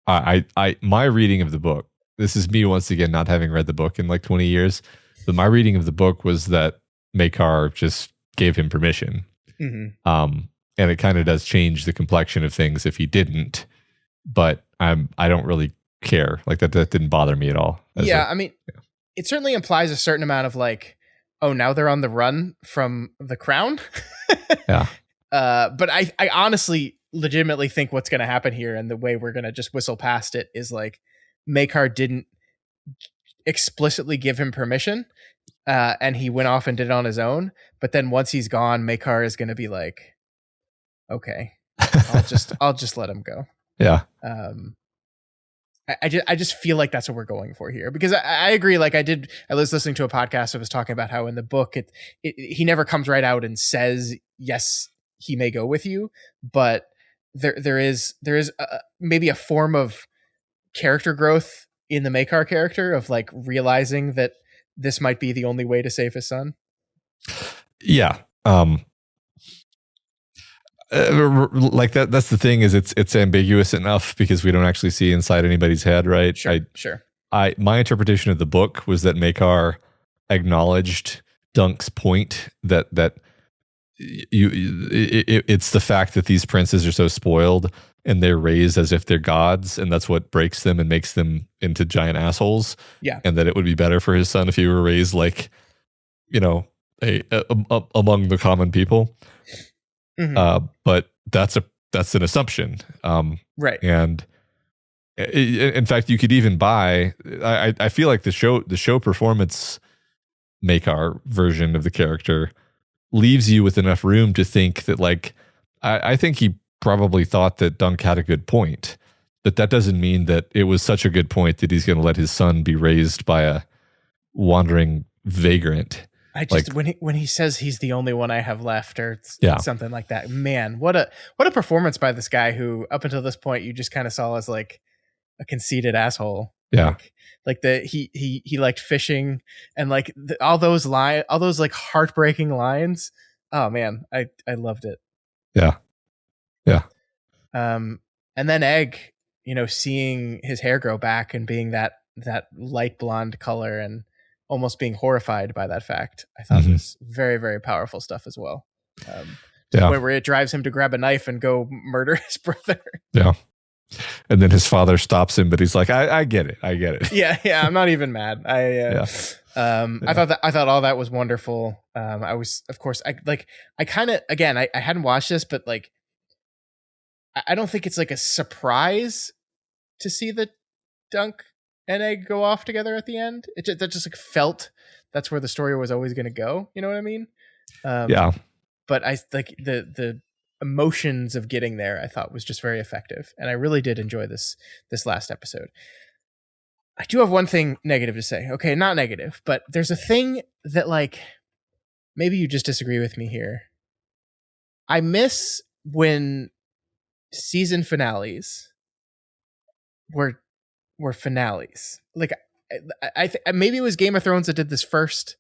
my reading of the book, this is me once again not having read the book in like 20 years, but my reading of the book was that Makar just gave him permission. Mm-hmm. And it kind of does change the complexion of things if he didn't, but I don't really care. Like that didn't bother me at all. It certainly implies a certain amount of like, oh, now they're on the run from the crown. Yeah. But I honestly legitimately think what's going to happen here, and the way we're going to just whistle past it, is like Makar didn't explicitly give him permission, and he went off and did it on his own. But then once he's gone, Makar is going to be like, okay, I'll just let him go. Yeah. I just feel like that's what we're going for here, because I agree. Like I was listening to a podcast that was talking about how in the book he never comes right out and says yes, he may go with you, but there is maybe a form of character growth in the Makar character of like realizing that this might be the only way to save his son. Yeah. Like that's the thing, is it's ambiguous enough because we don't actually see inside anybody's head, right? Sure. My interpretation of the book was that Makar acknowledged Dunk's point that it's the fact that these princes are so spoiled and they're raised as if they're gods, and that's what breaks them and makes them into giant assholes. Yeah. And that it would be better for his son if he were raised like, among the common people. Mm-hmm. But that's an assumption. Right. And in fact, you could even buy, I feel like the show performance Makar version of the character leaves you with enough room to think that, like, I think he probably thought that Dunk had a good point, but that doesn't mean that it was such a good point that he's going to let his son be raised by a wandering vagrant. I just, when he says he's the only one I have left, or something like that, man, what a performance by this guy who up until this point you just kind of saw as like a conceited asshole. Yeah. Like he liked fishing, and like all those like heartbreaking lines. Oh man, I loved it. Yeah. Yeah. And then Egg, seeing his hair grow back and being that light blonde color and almost being horrified by that fact, I thought was very, very powerful stuff as well. Where it drives him to grab a knife and go murder his brother. Yeah. And then his father stops him, but he's like, I get it. Yeah. I'm not even mad. I thought all that was wonderful. I was, of course, I kind of, again, I hadn't watched this, but like, I don't think it's like a surprise to see the Dunk and Egg go off together at the end. That just like felt that's where the story was always going to go. You know what I mean? Yeah. But I like the emotions of getting there, I thought was just very effective. And I really did enjoy this last episode. I do have one thing negative to say. Okay, not negative, but there's a thing that, like, maybe you just disagree with me here. I miss when season finales were finales. Like, I maybe it was Game of Thrones that did this first,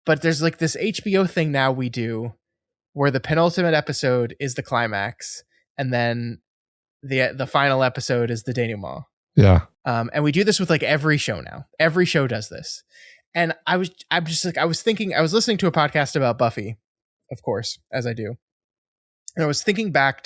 but there's like this HBO thing now we do where the penultimate episode is the climax, and then the final episode is the denouement. Yeah. And we do this with like every show now. Every show does this. And I was listening to a podcast about Buffy, of course, as I do. And I was thinking back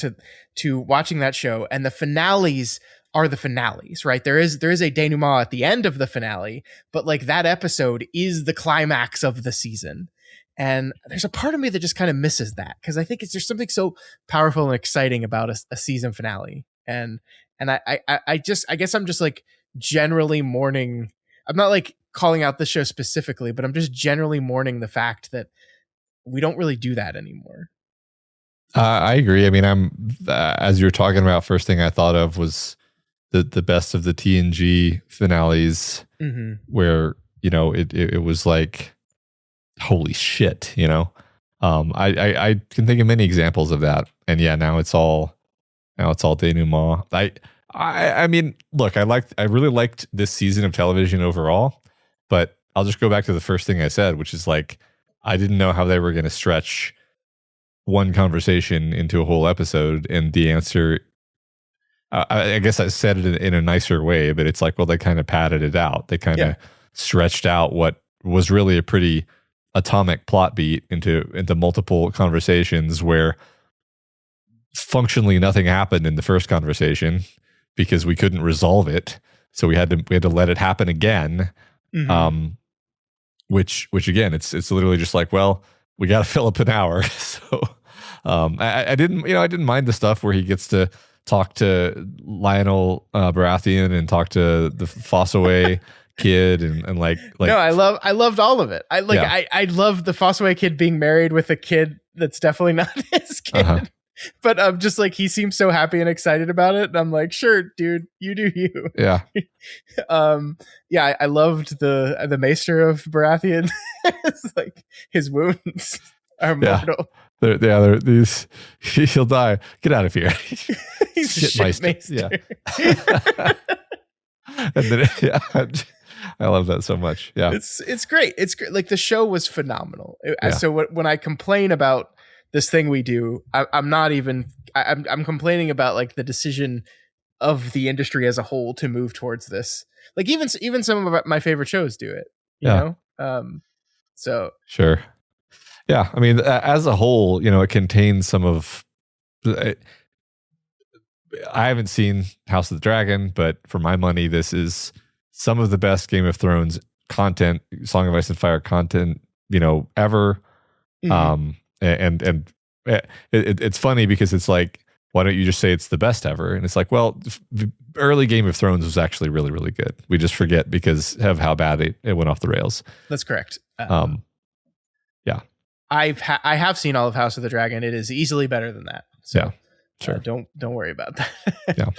to watching that show, and the finales are the finales, right? There is a denouement at the end of the finale, but like that episode is the climax of the season. And there's a part of me that just kind of misses that, because I think there's something so powerful and exciting about a season finale. And I guess I'm just like generally mourning. I'm not like calling out the show specifically, but I'm just generally mourning the fact that we don't really do that anymore. I agree. I mean, as you were talking about, first thing I thought of was the best of the TNG finales, where it was like, holy shit, I can think of many examples of that, and yeah, now it's all denouement. I mean, look, I really liked this season of television overall, but I'll just go back to the first thing I said, which is like, I didn't know how they were going to stretch one conversation into a whole episode, and the answer, I guess I said it in a nicer way, but it's like, well, they kind of padded it out. They kind of stretched out what was really a pretty atomic plot beat into multiple conversations where functionally nothing happened in the first conversation because we couldn't resolve it. So we had to let it happen again. Which again, it's literally just like, well, we got to fill up an hour. So I didn't mind the stuff where he gets to talk to Lionel Baratheon and talk to the Fossaway kid and like no, I loved all of it. I loved the Fossaway kid being married with a kid that's definitely not his kid. But I'm just like, he seems so happy and excited about it, and I'm like, sure, dude, you do you. Yeah. I loved the Maester of Baratheon. It's like his wounds are mortal. They're these. He'll die. Get out of here. He's shit Maester. Yeah. And then I love that so much. Yeah, it's great. It's great. Like, the show was phenomenal. So when I complain about this thing we do, I'm not even. I'm complaining about like the decision of the industry as a whole to move towards this. Like, even some of my favorite shows do it. You know. So sure. Yeah, I mean, as a whole, it contains some of. I haven't seen House of the Dragon, but for my money, this is some of the best Game of Thrones content, Song of Ice and Fire content, ever. And it's funny because it's like, why don't you just say it's the best ever? And it's like, well, the early Game of Thrones was actually really, really good. We just forget because of how bad it went off the rails. That's correct. Yeah. I have seen all of House of the Dragon. It is easily better than that. So yeah, sure. Don't worry about that. Yeah.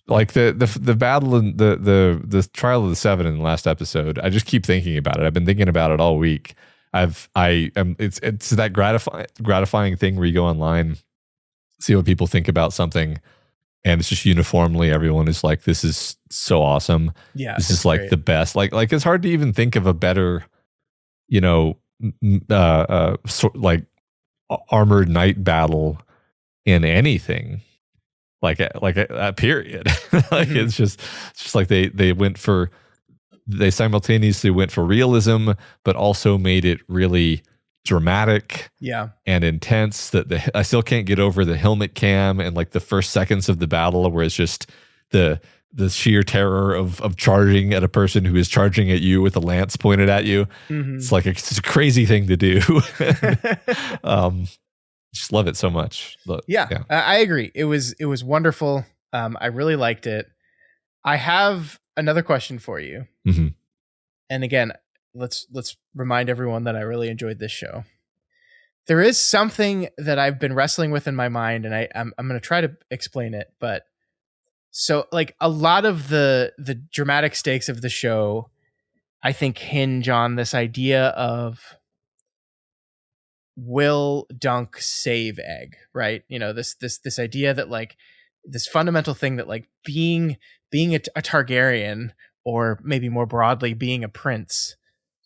Like the battle in the Trial of the Seven in the last episode, I just keep thinking about it. I've been thinking about it all week. It's that gratifying thing where you go online, see what people think about something, and it's just uniformly everyone is like, this is so awesome. Yeah. This is like great. The best. Like it's hard to even think of a better, like armored knight battle in anything. Like a period. Like it's just like they simultaneously went for realism, but also made it really dramatic, and intense. That I still can't get over the helmet cam and like the first seconds of the battle where it's just the sheer terror of charging at a person who is charging at you with a lance pointed at you. It's like it's a crazy thing to do. Just love it so much. I agree. It was wonderful. I really liked it. I have another question for you. And again, let's remind everyone that I really enjoyed this show. There is something that I've been wrestling with in my mind, and I'm going to try to explain it. But so, like, a lot of the dramatic stakes of the show, I think, hinge on this idea of, will Dunk save Egg, right? This idea that, like, this fundamental thing that, like, being a Targaryen, or maybe more broadly being a prince,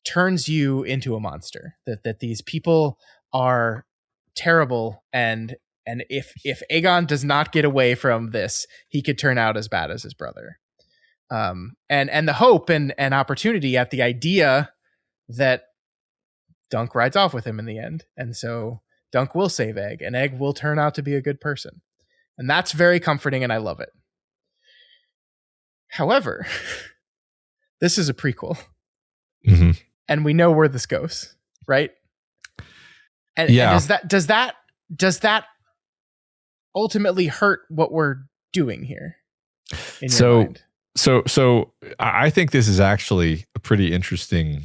turns you into a monster. That these people are terrible, and if Aegon does not get away from this, he could turn out as bad as his brother. And the hope and opportunity at the idea that Dunk rides off with him in the end. And so Dunk will save Egg, and Egg will turn out to be a good person. And that's very comforting, and I love it. However, this is a prequel. And we know where this goes, right? And does that ultimately hurt what we're doing here in your mind? So I think this is actually a pretty interesting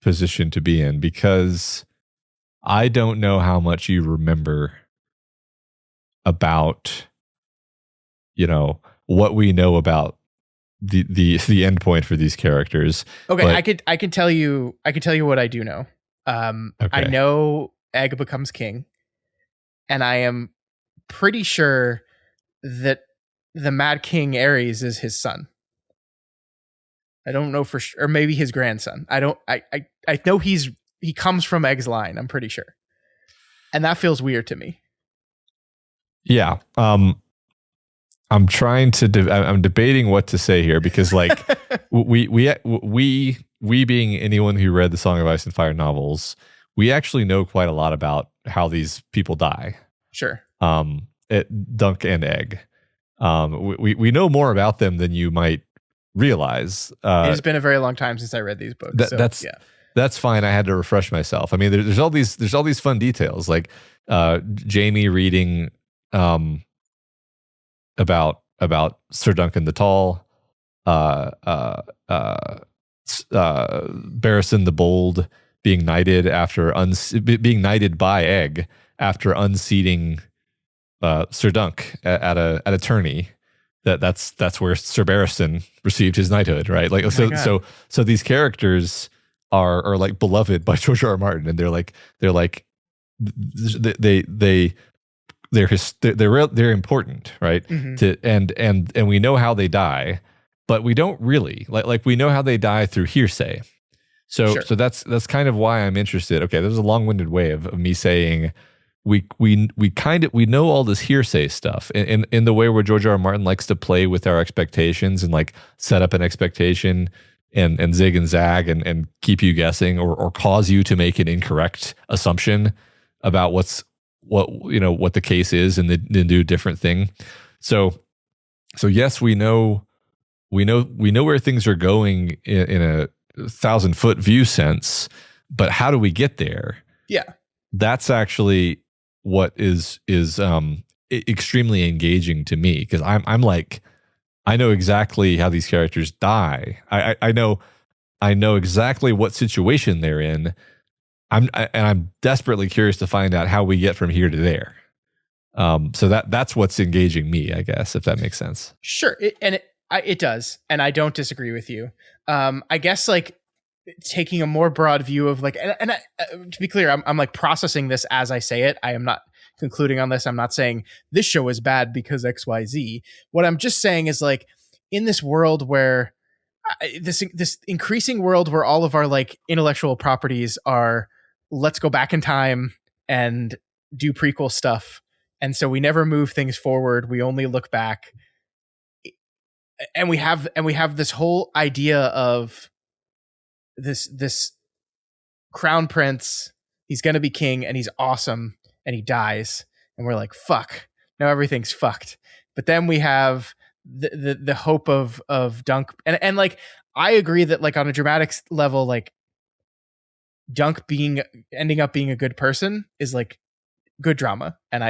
position to be in, because I don't know how much you remember about, what we know about the end point for these characters. Okay, I can tell you what I do know. I know Egg becomes king, and I am pretty sure that the Mad King Ares is his son. I don't know for sure, or maybe his grandson. I know he comes from Egg's line. I'm pretty sure, and that feels weird to me. Yeah. I'm trying to. I'm debating what to say here, because like we being anyone who read the Song of Ice and Fire novels, we actually know quite a lot about how these people die. Sure. Dunk and Egg. We know more about them than you might realize. It has been a very long time since I read these books. That's fine. I had to refresh myself. I mean, there's all these fun details, like Jamie reading about Sir Duncan the Tall, Barristan the Bold being knighted being knighted by Egg after unseating Sir Dunk at a tourney. That's where Sir Barristan received his knighthood, right? Like so these characters are like beloved by George R. R. Martin, and they're important, right? Mm-hmm. And we know how they die, but we don't really like we know how they die through hearsay. So that's kind of why I'm interested. Okay, there's a long-winded way of me saying we know all this hearsay stuff in the way where George R. R. Martin likes to play with our expectations and like set up an expectation and zig and zag and keep you guessing or cause you to make an incorrect assumption about what the case is, and then do a different thing. So yes, we know where things are going in a 1,000-foot view sense, but how do we get there? Yeah, that's actually what is extremely engaging to me, because I'm like, I know exactly how these characters die. I know exactly what situation they're in. I'm desperately curious to find out how we get from here to there. So that's what's engaging me, I guess, if that makes sense. Sure, it does, and I don't disagree with you. I guess like taking a more broad view of like, and to be clear, I'm like processing this as I say it. I am not concluding on this. I'm not saying this show is bad because XYZ. What I'm just saying is like, in this world where this increasing world where all of our like intellectual properties are, let's go back in time and do prequel stuff, and so we never move things forward. We only look back, and we have this whole idea of this crown prince. He's gonna be king, and he's awesome, and he dies, and we're like, fuck, now everything's fucked. But then we have the hope of Dunk, and like, I agree that like on a dramatic level, like Dunk ending up being a good person is like good drama, and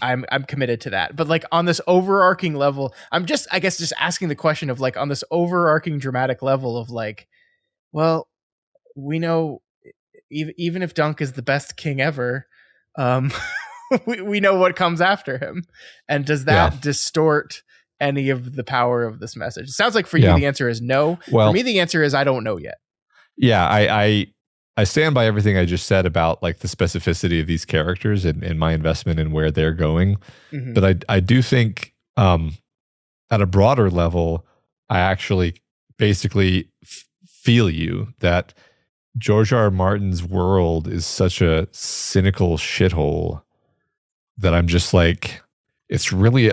I'm committed to that. But like on this overarching level, I'm just, I guess, just asking the question of like, on this overarching dramatic level of like, well, we know even if Dunk is the best king ever, we know what comes after him, and does that distort any of the power of this message? It sounds like for you the answer is no. Well, for me the answer is I don't know yet. Yeah, I stand by everything I just said about like the specificity of these characters and my investment in where they're going. Mm-hmm. But I do think at a broader level, I actually basically feel you that George R. R. Martin's world is such a cynical shithole that I'm just like, it's really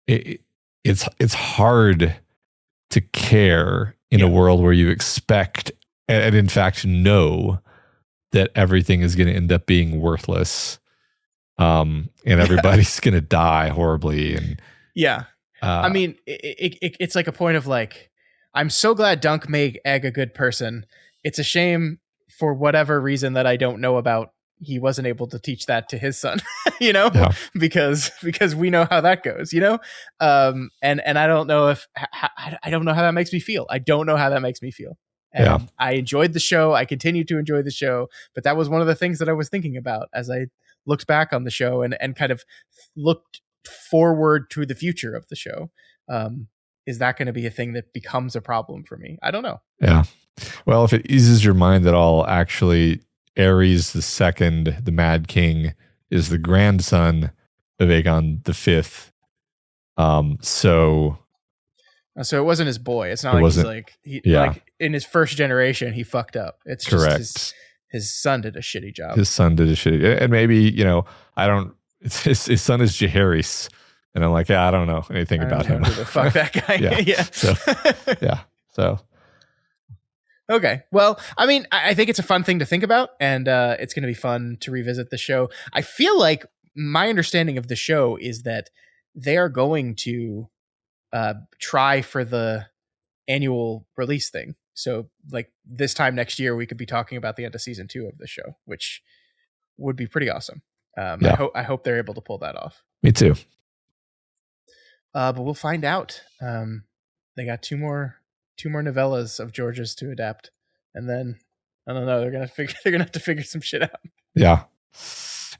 it's hard to care in a world where you expect and in fact know that everything is going to end up being worthless, and everybody's going to die horribly. And I mean, it's like a point of like, I'm so glad Dunk made Egg a good person. It's a shame for whatever reason that I don't know about he wasn't able to teach that to his son, you know, Yeah. because we know how that goes, you know. And I don't know if I don't know how that makes me feel. I don't know how that makes me feel. And Yeah. I enjoyed the show. I continue to enjoy the show, but that was one of the things that I was thinking about as I looked back on the show and kind of looked forward to the future of the show. Is that going to be a thing that becomes a problem for me? I don't know. Yeah. Well, if it eases your mind at all, actually, Ares the Second, the Mad King, is the grandson of Aegon the Fifth. So it wasn't his boy. It's not It like he's wasn't- like yeah. like in his first generation he fucked up. It's correct. just his son did a shitty job. His son did a shitty, and maybe, you know, I don't. His son is Jaehaerys, and I'm like, yeah, I don't know anything I don't about know him. who the fuck that guy. Yeah. Yeah. So, yeah. So Okay. Well, I mean, I think it's a fun thing to think about, and it's going to be fun to revisit the show. I feel like my understanding of the show is that they are going to try for the annual release thing. So, like this time next year, we could be talking about the end of season 2 of the show, which would be pretty awesome. Yeah. I hope they're able to pull that off. me too. But we'll find out. They got two more novellas of George's to adapt, and then I don't know. They're gonna have to figure some shit out. Yeah.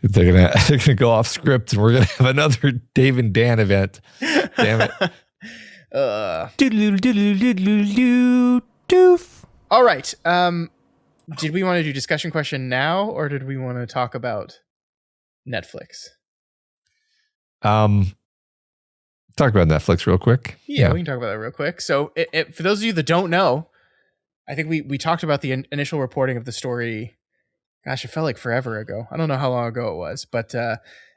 They're gonna go off script, and we're gonna have another Dave and Dan event. Damn it. All right. Did we want to do discussion question now, or did we want to talk about Netflix? Talk about Netflix real quick. Yeah, we can talk about that real quick. So, for those of you that don't know, I think we talked about the initial reporting of the story. Gosh, it felt like forever ago. I don't know how long ago it was, but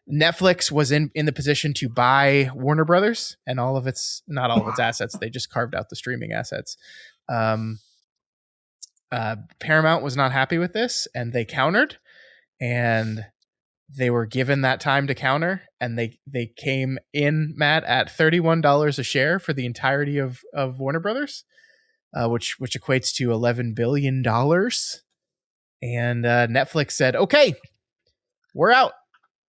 Netflix was in the position to buy Warner Brothers and not all of its assets. They just carved out the streaming assets. Paramount was not happy with this, and they countered, and they were given that time to counter, and they came in, Matt, at $31 a share for the entirety of Warner Brothers, which equates to $11 billion. And Netflix said, "Okay, we're out."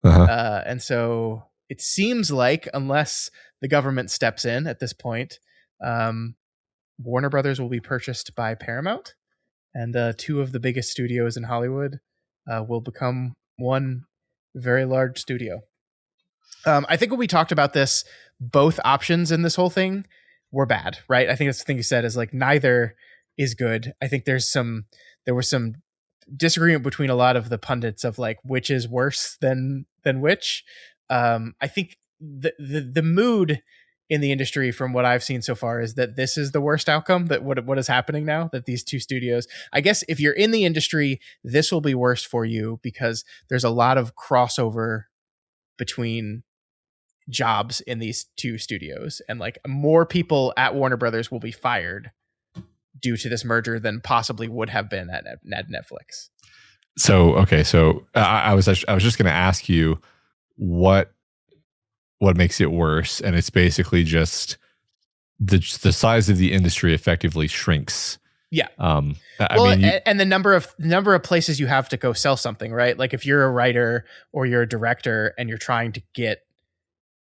Uh-huh. And so it seems like, unless the government steps in at this point, Warner Brothers will be purchased by Paramount, and 2 of the biggest studios in Hollywood will become one very large studio. I think when we talked about this, both options in this whole thing were bad, right? I think that's the thing you said, is like neither is good. I think there was some disagreement between a lot of the pundits of like which is worse than which. I think the mood in the industry from what I've seen so far is that this is the worst outcome, that what is happening now, that these 2 studios, I guess if you're in the industry, this will be worse for you because there's a lot of crossover between jobs in these 2 studios, and like more people at Warner Brothers will be fired due to this merger than possibly would have been at Netflix. So, okay. So I was just going to ask you what makes it worse. And it's basically just the size of the industry effectively shrinks. Yeah. I mean, and the number of places you have to go sell something, right? Like if you're a writer or you're a director and you're trying to get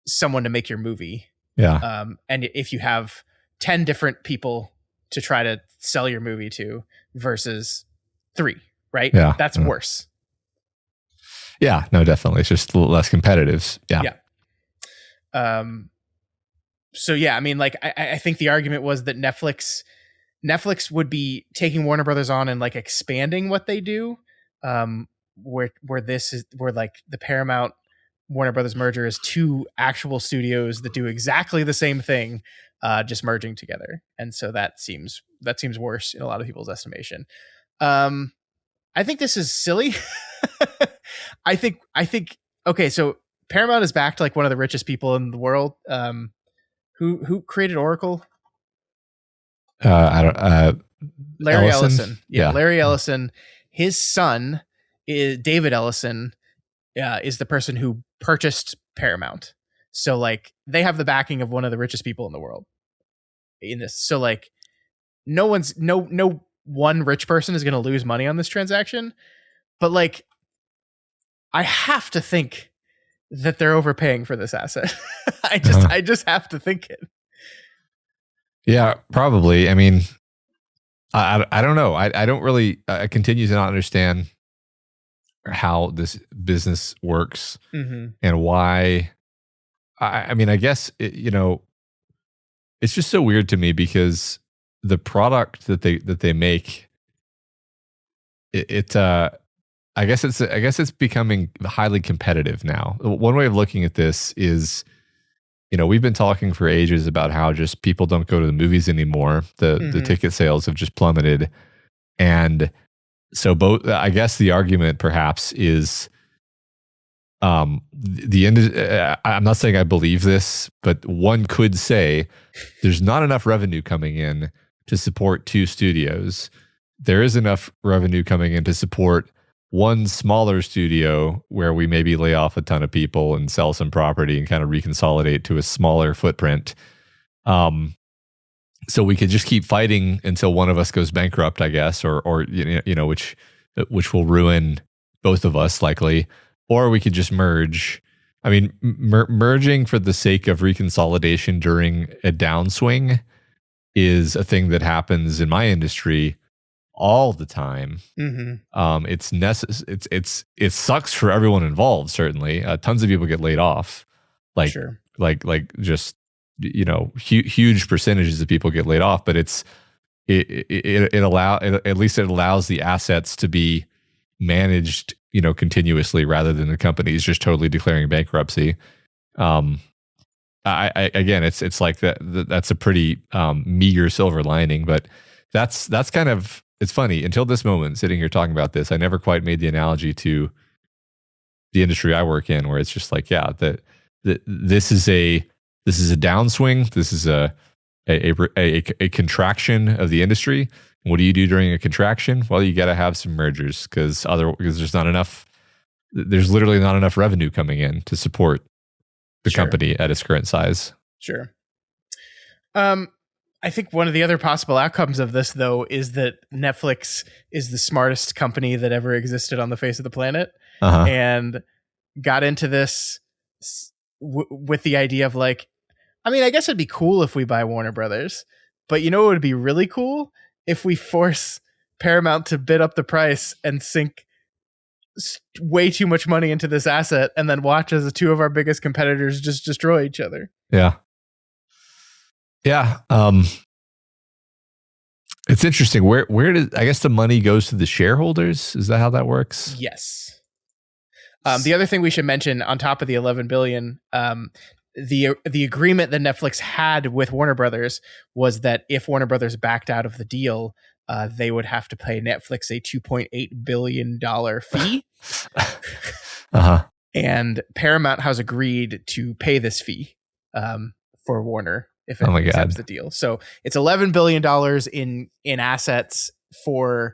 someone to make your movie. Yeah. And if you have 10 different people to try to sell your movie to versus 3, right? Yeah. That's worse. Yeah, no, definitely. It's just a little less competitive. Yeah. Yeah. So yeah, I mean, like, I think the argument was that Netflix would be taking Warner Brothers on and like expanding what they do. Where like the Paramount Warner Brothers merger is 2 actual studios that do exactly the same thing, just merging together. And so that seems worse in a lot of people's estimation. I think this is silly. I think okay, so Paramount is backed like one of the richest people in the world. Who created Oracle? I don't. Larry Ellison. Yeah, Larry Ellison. His son is David Ellison. Is the person who purchased Paramount. So like they have the backing of one of the richest people in the world in this. So like no one rich person is going to lose money on this transaction, but like I have to think that they're overpaying for this asset. I just have to think it. Yeah, probably. I mean, I don't know. I don't really. I continue to not understand how this business works and why. I mean, I guess it's just so weird to me because the product that they make, I guess it's becoming highly competitive now. One way of looking at this is, we've been talking for ages about how just people don't go to the movies anymore. The ticket sales have just plummeted, and so both. I guess the argument perhaps is, I'm not saying I believe this, but one could say there's not enough revenue coming in to support two studios. There is enough revenue coming in to support one smaller studio where we maybe lay off a ton of people and sell some property and kind of reconsolidate to a smaller footprint. So we could just keep fighting until one of us goes bankrupt, I guess, or which will ruin both of us likely. Or we could just merge. I mean, merging for the sake of reconsolidation during a downswing is a thing that happens in my industry all the time. It's it sucks for everyone involved. Certainly, tons of people get laid off. Just huge percentages of people get laid off. But at least it allows the assets to be managed continuously rather than the companies just totally declaring bankruptcy. Again, it's like that's a pretty meager silver lining, but that's kind of, it's funny. Until this moment, sitting here talking about this, I never quite made the analogy to the industry I work in, where it's just like, yeah, this is a downswing. This is a contraction of the industry. What do you do during a contraction? Well, you got to have some mergers because there's not enough. There's literally not enough revenue coming in to support the company at its current size. Sure. I think one of the other possible outcomes of this, though, is that Netflix is the smartest company that ever existed on the face of the planet, and got into this with the idea of like, I mean, I guess it'd be cool if we buy Warner Brothers, but it would be really cool if we force Paramount to bid up the price and sink way too much money into this asset and then watch as the two of our biggest competitors just destroy each other. Yeah. Yeah. It's interesting. Where does, I guess the money goes to the shareholders? Is that how that works? Yes. The other thing we should mention on top of the 11 billion, the agreement that Netflix had with Warner Brothers was that if Warner Brothers backed out of the deal, they would have to pay Netflix a $2.8 billion fee. And Paramount has agreed to pay this fee for Warner if it accepts the deal. So it's $11 billion in assets in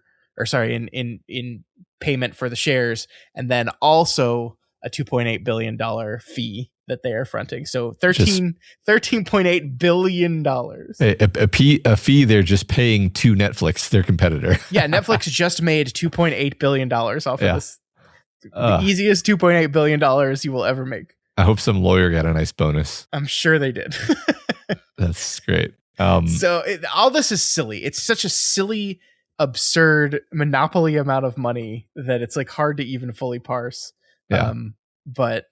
payment for the shares, and then also a $2.8 billion fee that they are fronting. So $13.8 billion. A fee they're just paying to Netflix, their competitor. Yeah, Netflix just made $2.8 billion off of this. The easiest $2.8 billion you will ever make. I hope some lawyer got a nice bonus. I'm sure they did. That's great. All this is silly. It's such a silly, absurd monopoly amount of money that it's like hard to even fully parse. Yeah. But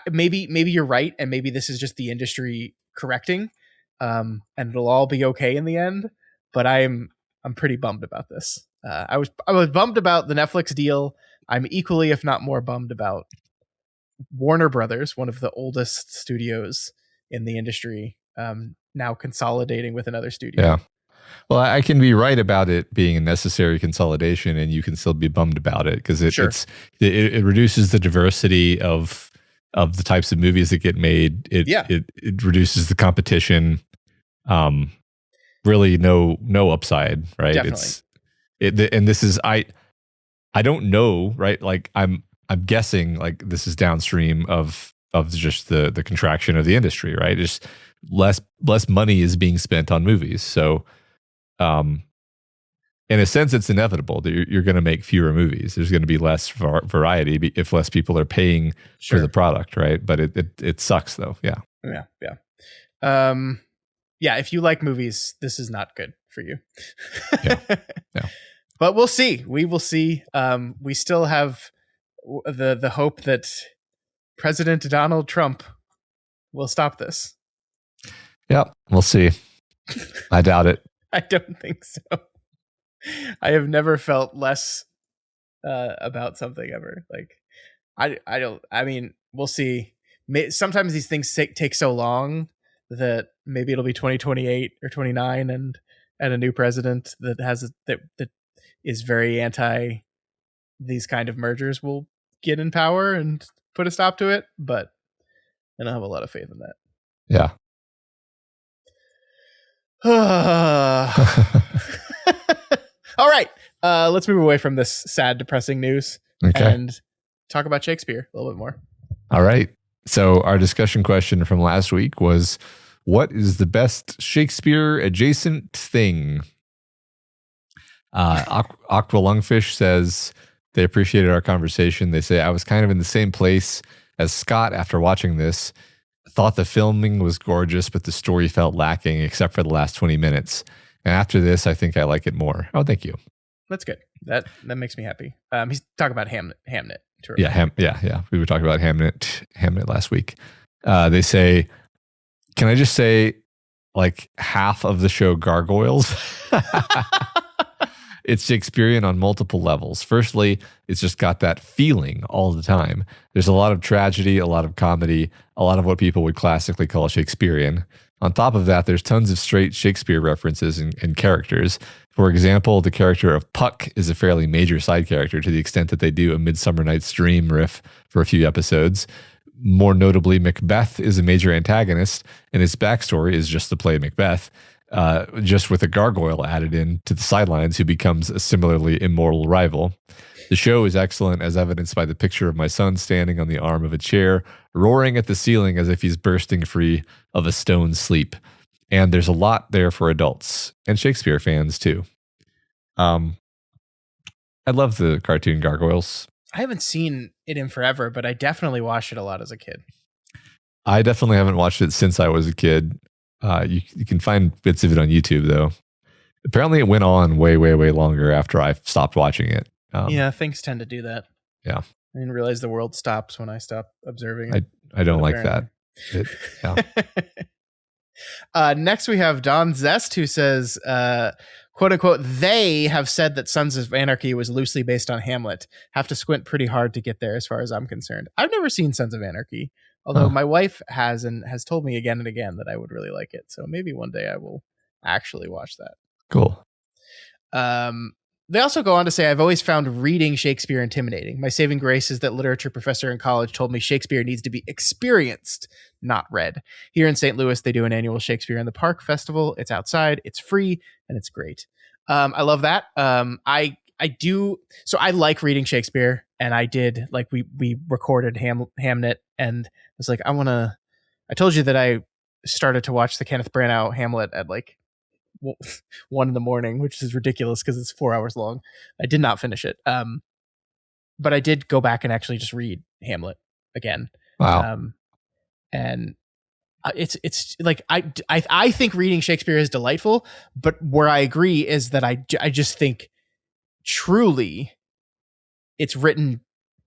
maybe you're right, and maybe this is just the industry correcting, and it'll all be okay in the end. But I'm pretty bummed about this. I was bummed about the Netflix deal. I'm equally, if not more, bummed about Warner Brothers, one of the oldest studios in the industry, now consolidating with another studio. Yeah. Well, I can be right about it being a necessary consolidation, and you can still be bummed about it because it reduces the diversity of the types of movies that get made. It reduces the competition. Really, no upside, right? Definitely. And this is I don't know, right? Like I'm guessing like this is downstream of just the contraction of the industry, right? Just less money is being spent on movies, so. in a sense, it's inevitable that you're going to make fewer movies. There's going to be less variety if less people are paying for the product, right? But it sucks though. Yeah. Yeah. If you like movies, this is not good for you. Yeah. But we'll see. We will see. We still have the hope that President Donald Trump will stop this. Yeah, we'll see. I doubt it. I don't think so. I have never felt less about something ever. Like, I don't. I mean, we'll see. Sometimes these things take so long that maybe it'll be 2028 or 29, and a new president that has that is very anti these kind of mergers will get in power and put a stop to it. But I don't have a lot of faith in that. Yeah. All right. Let's move away from this sad, depressing news and talk about Shakespeare a little bit more. All right. So our discussion question from last week was, what is the best Shakespeare adjacent thing? Aqua Lungfish says they appreciated our conversation. They say, I was kind of in the same place as Scott after watching this. Thought the filming was gorgeous, but the story felt lacking except for the last 20 minutes. And after this, I think I like it more. Oh, thank you. That's good. That makes me happy. He's talking about Hamnet. Yeah. We were talking about Hamnet last week. They say, can I just say, like, half of the show gargoyles? It's Shakespearean on multiple levels. Firstly, it's just got that feeling all the time. There's a lot of tragedy, a lot of comedy, a lot of what people would classically call Shakespearean. On top of that, there's tons of straight Shakespeare references and characters. For example, the character of Puck is a fairly major side character to the extent that they do a Midsummer Night's Dream riff for a few episodes. More notably, Macbeth is a major antagonist, and his backstory is just to play Macbeth, just with a gargoyle added in to the sidelines who becomes a similarly immoral rival. The show is excellent, as evidenced by the picture of my son standing on the arm of a chair, roaring at the ceiling as if he's bursting free of a stone sleep. And there's a lot there for adults and Shakespeare fans too. I love the cartoon Gargoyles. I haven't seen it in forever, but I definitely watched it a lot as a kid. I definitely haven't watched it since I was a kid. You can find bits of it on YouTube, though. Apparently, it went on way, way, way longer after I stopped watching it. Yeah, things tend to do that. Yeah. I didn't realize the world stops when I stop observing it. I don't like that. Next, we have Don Zest, who says, quote unquote, they have said that Sons of Anarchy was loosely based on Hamlet. Have to squint pretty hard to get there as far as I'm concerned. I've never seen Sons of Anarchy, although my wife has and has told me again and again that I would really like it. So maybe one day I will actually watch that. Cool. They also go on to say, I've always found reading Shakespeare intimidating. My saving grace is that literature professor in college told me Shakespeare needs to be experienced, not read. Here in St. Louis, they do an annual Shakespeare in the Park festival. It's outside, it's free, and it's great. I love that. I do. So I like reading Shakespeare, and I did, like, we recorded Hamnet, and I was like, I told you that I started to watch the Kenneth Branagh Hamlet at like 1 a.m, which is ridiculous because it's 4 hours long. I did not finish it. But I did go back and actually just read Hamlet again. Wow. And it's like, I think reading Shakespeare is delightful, but where I agree is that I just think truly it's written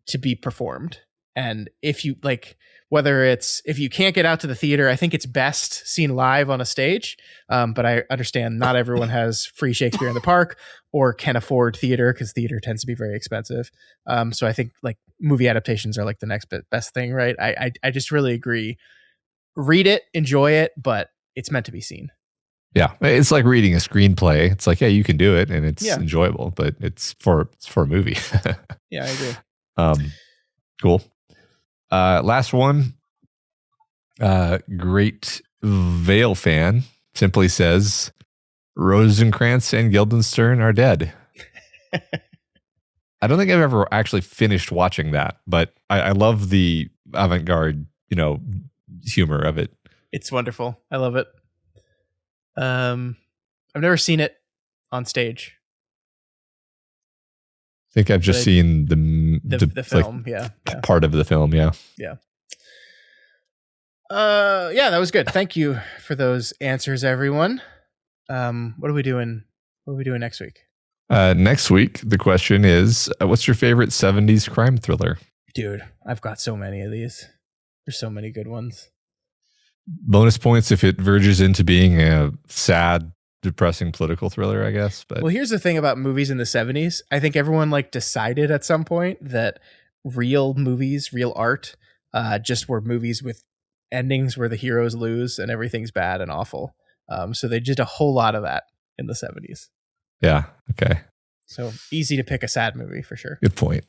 to be performed. And if you like, if you can't get out to the theater, I think it's best seen live on a stage. But I understand not everyone has free Shakespeare in the Park or can afford theater, because theater tends to be very expensive. So I think like movie adaptations are like the next best thing, right? I just really agree. Read it, enjoy it, but it's meant to be seen. Yeah, it's like reading a screenplay. It's like, yeah, you can do it, and it's enjoyable, but it's for a movie. Yeah, I agree. Cool. Last one. Great Vale fan simply says, Rosencrantz and Guildenstern are dead. I don't think I've ever actually finished watching that, but I love the avant-garde, humor of it. It's wonderful. I love it. I've never seen it on stage. think I've just seen the film. Part of the film. Yeah. Yeah, that was good. Thank you for those answers, everyone. What are we doing? What are we doing next week? Next week, the question is, what's your favorite 70s crime thriller? Dude, I've got so many of these. There's so many good ones. Bonus points if it verges into being a sad, depressing political thriller, I guess. But well, here's the thing about movies in the 70s. I think everyone decided at some point that real movies, real art, just were movies with endings where the heroes lose and everything's bad and awful. So they did a whole lot of that in the 70s. Yeah. Okay. So easy to pick a sad movie for sure. Good point.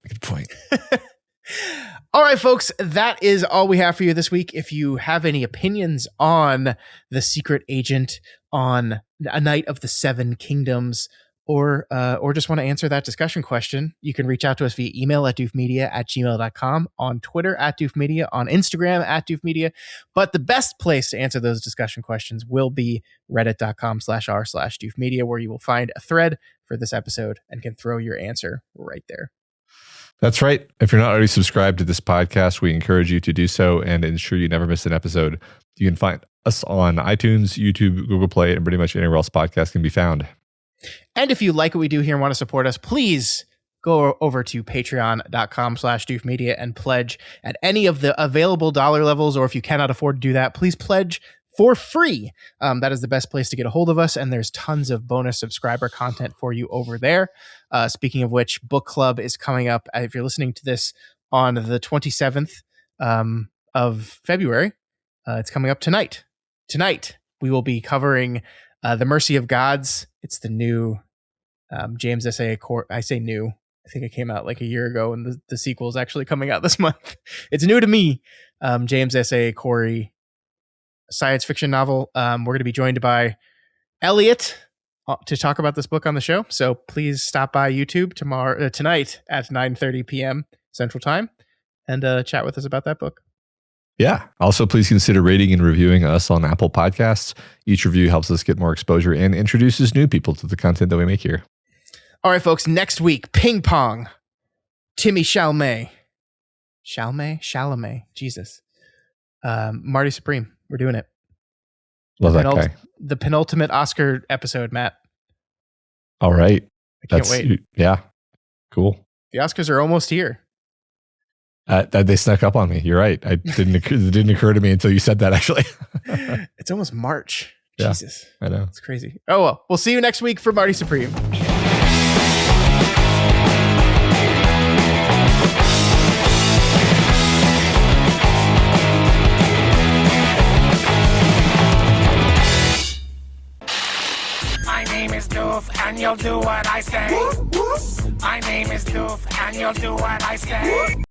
All right, folks, that is all we have for you this week. If you have any opinions on The Secret Agent, on A Night of the Seven Kingdoms, or just want to answer that discussion question, you can reach out to us via email at doofmedia@gmail.com, on Twitter @doofmedia, on Instagram @doofmedia. But the best place to answer those discussion questions will be reddit.com/r/doofmedia, where you will find a thread for this episode and can throw your answer right there. That's right. If you're not already subscribed to this podcast, we encourage you to do so and ensure you never miss an episode. You can find us on iTunes, YouTube, Google Play, and pretty much anywhere else podcasts can be found. And if you like what we do here and want to support us, please go over to patreon.com/doofmedia and pledge at any of the available dollar levels. Or if you cannot afford to do that, please pledge for free. That is the best place to get a hold of us. And there's tons of bonus subscriber content for you over there. Speaking of which, book club is coming up. If you're listening to this on the 27th of February, it's coming up tonight. Tonight, we will be covering The Mercy of Gods. It's the new James S.A. Corey. I say new. I think it came out a year ago, and the sequel is actually coming out this month. It's new to me. James S.A. Corey science fiction novel. We're going to be joined by Elliot to talk about this book on the show. So please stop by YouTube tonight at 9:30 p.m. Central Time and chat with us about that book. Yeah. Also, please consider rating and reviewing us on Apple Podcasts. Each review helps us get more exposure and introduces new people to the content that we make here. All right, folks. Next week, Ping Pong. Timmy Chalamet. Chalamet. Jesus. Marty Supreme. We're doing it. Love that guy. The penultimate Oscar episode, Matt. All right. I can't wait. Yeah. Cool. The Oscars are almost here. They snuck up on me. You're right. It didn't occur to me until you said that, actually. It's almost March. Yeah, Jesus. I know. It's crazy. Oh, well. We'll see you next week for Marty Supreme. My name is Doof, and you'll do what I say. My name is Doof, and you'll do what I say.